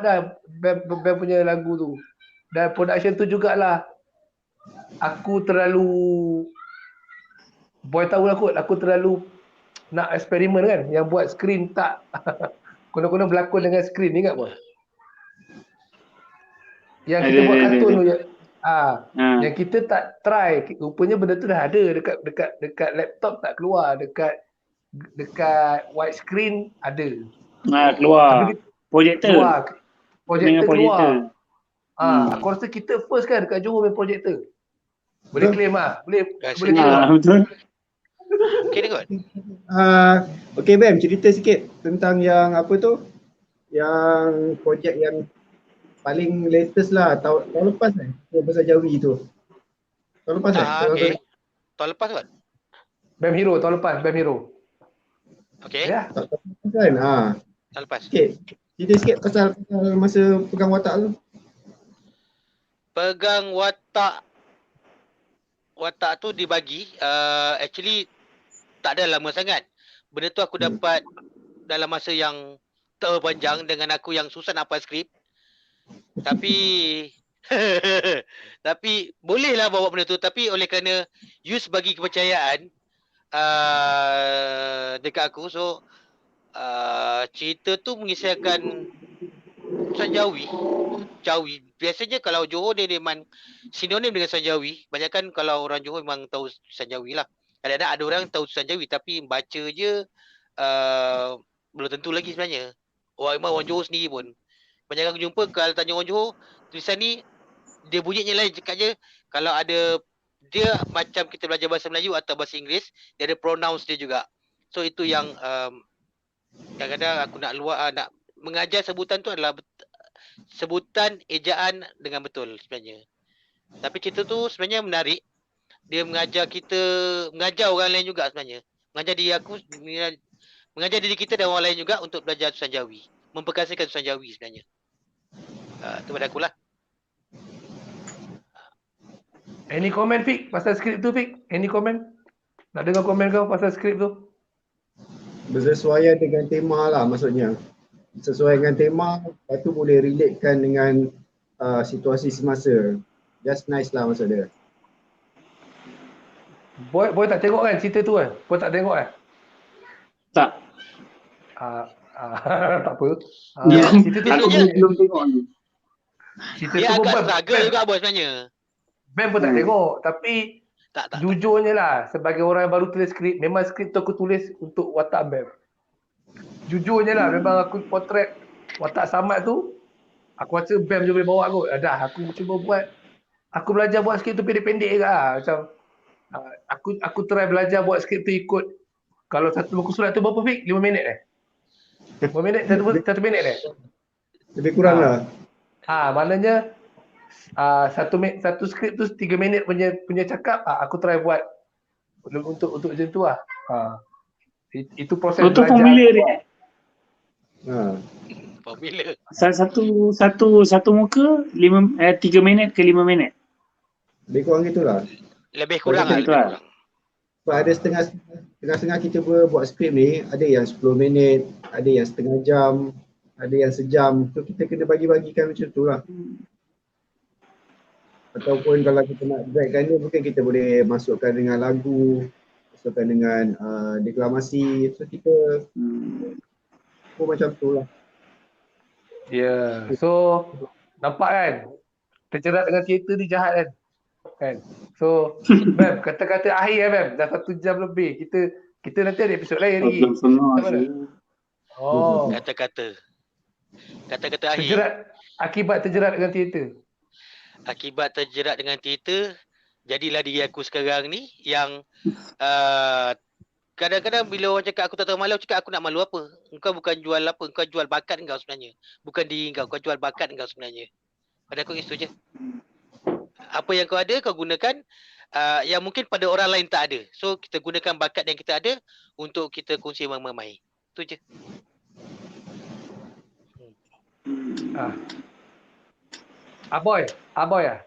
dah BAM punya lagu tu. Dan production tu jugalah aku terlalu Boy tahulah kot, aku terlalu nak eksperimen kan, yang buat skrin tak guna-guna berlakon dengan skrin, ingat Boy? Yang kita buat kartun tu je. Yang kita tak try, rupanya benda tu dah ada dekat laptop tak keluar, dekat dekat widescreen ada. Keluar. Tapi Projector. keluar. Dengan Projector keluar. projector. Aku rasa kita first kan dekat Johor main projector. Boleh Betul. claim lah. Boleh Rasa claim lah. Betul. okey dia kot. Okay Bam, cerita sikit tentang yang apa tu, yang projek yang paling latest lah tahun lepas kan, yang pasal Jawi tu. Tahun lepas kan? Okey. Tahun lepas kot. BAM Hero tahun lepas, BAM Hero. Okey. Ya. Tahun lepas kan? Tahun lepas. Sikit. Cerita sikit pasal masa pegang watak tu. Pegang watak tu dibagi actually tak ada lama sangat. Benda tu aku dapat dalam masa yang tak panjang dengan aku yang susah nak hafal skrip. Tapi tapi bolehlah bawa benda tu, tapi oleh kerana Yus bagi kepercayaan dekat aku, so cerita tu mengisahkan Suan Jawi. Biasanya kalau Johor dia memang sinonim dengan Suan Jawi. Banyakkan kalau orang Johor memang tahu Suan Jawi lah. Kadang-kadang ada orang tahu Suan Jawi tapi baca je belum tentu lagi sebenarnya. Memang orang Johor sendiri pun. Banyakkan aku jumpa kalau tanya orang Johor, tulisan ni dia bunyinya lain, cakap je kalau ada dia macam kita belajar bahasa Melayu atau bahasa Inggeris, dia ada pronouns dia juga. So itu yang kadang-kadang aku nak mengajar sebutan tu adalah sebutan ejaan dengan betul sebenarnya. Tapi cerita tu sebenarnya menarik. Dia mengajar orang lain juga sebenarnya. Mengajar diri kita dan orang lain juga untuk belajar Suan Jawi. Memperkasakan Suan Jawi sebenarnya. Itu pada akulah. Any comment Fik pasal skrip tu Fik? Any comment? Nak dengar komen kau pasal skrip tu? Bersesuaian dengan tema lah maksudnya. Sesuai dengan tema, lepas tu boleh relatekan dengan situasi semasa. Just nice lah maksud dia. Boy tak tengok kan cerita tu kan? Boy tak tengok kan? Tak. Tak apa. Cerita tu Aku belum tengok ni. cerita Dia tu pun agak struggle juga bos sebenarnya. Ben pun tak tengok. Tapi Tak. jujurnya lah, sebagai orang yang baru tulis skrip, memang skrip tu aku tulis untuk watak Ben. Jujurnya lah, memang aku potret watak Samad tu, aku rasa Ben je boleh bawa kot. Dah, aku cuba buat, aku belajar buat skrip tu pendek-pendek juga lah. Macam, aku try belajar buat skrip tu ikut, kalau satu muka surat tu berapa Fik? 5 minit 5 minit? 1 minit Lebih kurang lah. Maknanya, satu skrip tu 3 minit punya cakap, aku try buat untuk macam tu lah. Itu proses Untuk belajar. formula dia. Formula. Satu muka 3 minit ke 5 minit. Lebih kurang gitulah. Lebih kurang lah. Betul lah. Sebab ada setengah kita buat skrip ni, ada yang 10 minit, ada yang setengah jam, ada yang sejam. So kita kena bagi-bagikan macam tu lah. Ataupun kalau kita nak dragkan ni, mungkin kita boleh masukkan dengan lagu, masukkan dengan deklamasi. So kita pun macam tu lah. Ya, so nampak kan? Terjerat dengan teater ni jahat kan? So, Bam, kata-kata akhir Bam, dah 1 jam lebih. Kita nanti ada episod lain lagi. Macam mana? Kata-kata akhir. Akibat terjerat dengan teater. Akibat terjerat dengan teater, jadilah diri aku sekarang ni yang kadang-kadang bila orang cakap aku tak tahu malu, aku cakap aku nak malu apa? Engkau bukan jual apa, engkau jual bakat engkau sebenarnya. Bukan diri kau jual bakat engkau sebenarnya. Pada aku itu je. Apa yang kau ada kau gunakan yang mungkin pada orang lain tak ada. So kita gunakan bakat yang kita ada untuk kita kongsi mamai. Itu je. Aboy lah.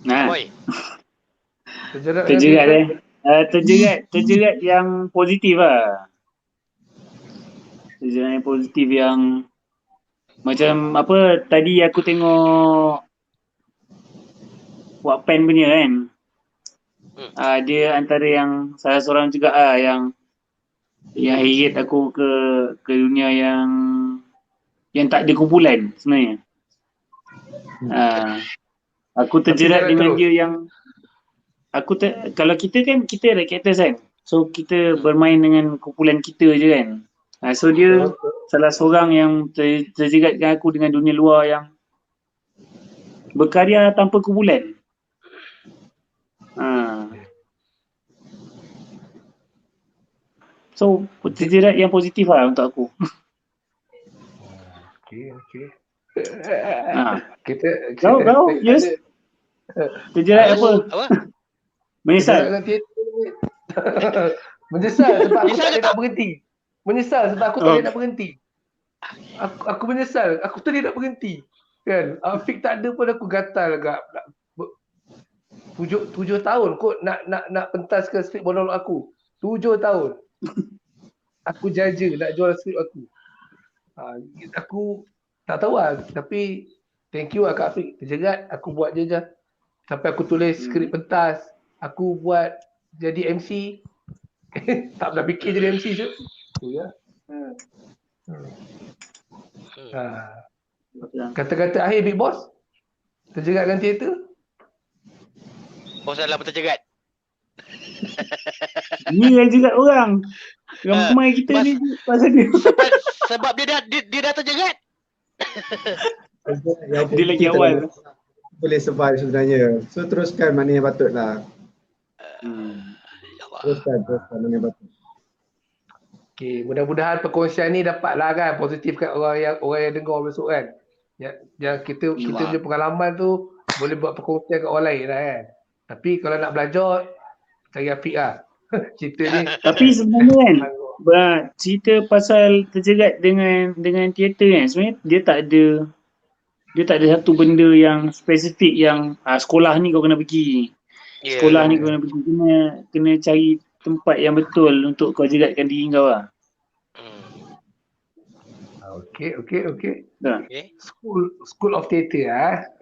Boy. Terjerat yang positif lah. Terjerat yang positif yang macam apa tadi aku tengok Wattpad punya kan. Dia antara yang salah seorang juga yang heret aku ke dunia yang tak ada kumpulan sebenarnya. Aku terjerat dengan dia yang kalau kita kan kita ada characters kan. So kita bermain dengan kumpulan kita je kan. So dia salah seorang yang terjeratkan aku dengan dunia luar yang berkarya tanpa kumpulan. So terjerat yang positif lah untuk aku. Okey. Kita Kita kau yes. Terjerat apa? Apa? Menyesal. Dengan teater ni. Menyesal sebab aku tak nak berhenti. Menyesal sebab aku tak nak berhenti. Aku menyesal. Aku tadi nak berhenti. Kan? Afiq tak ada pun aku gatal agak. 7 tahun kot nak pentaskan skrip monolog aku. 7 tahun. Aku jaja nak jual skrip aku. Aku tak tahu lah. Tapi thank you lah Kak Afiq. Terjerat. Aku buat je. Sampai aku tulis skrip pentas. Aku buat jadi MC. Tak pernah fikir jadi MC je. Ya. Kata-kata akhir Big Boss. Terjerat dengan teater. Bos adalah terjerat. Ni yang jerat orang. Ramai kita ni pasal dia. Sebab dia dah terjerat. Dia lagi awal. Boleh survive sebenarnya. So teruskan mana yang patut lah. Teruskan mana yang patut. Okay, mudah-mudahan perkongsian ni dapatlah kan positif kat orang yang dengar besok kan. Yang kita punya pengalaman tu boleh buat perkongsian kat orang lain lah kan. Tapi kalau nak belajar cari Afiq lah. Cerita ni. Tapi sebenarnya kan cerita pasal terjerat dengan teater kan, sebenarnya dia tak ada satu benda yang spesifik yang sekolah ni kau kena pergi. Sekolah ni kau kena pergi, kena cari tempat yang betul untuk kau jeratkan diri kau lah. Okey. Tak? School of Theatre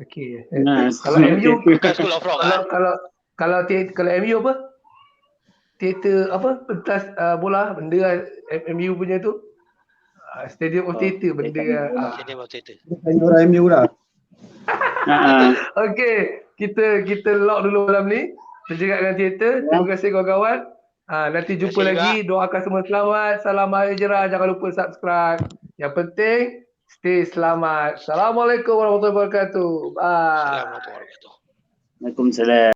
Okey. Kalau School of MU Theatre. School of Rock kalau MU apa? Teater apa? Pentas bola benda MU punya tu. Stadium of Theatre benda Stadium of Theatre. Tanya orang MU lah. Okey, kita lock dulu malam ni. Terjerat dengan teater. Terima kasih kawan-kawan. Nanti jumpa lagi. Doakan semua selamat. Salam Hari Jerah. Jangan lupa subscribe. Yang penting stay selamat. Assalamualaikum warahmatullahi wabarakatuh. Bye. Assalamualaikum warahmatullahi wabarakatuh. Waalaikumsalam.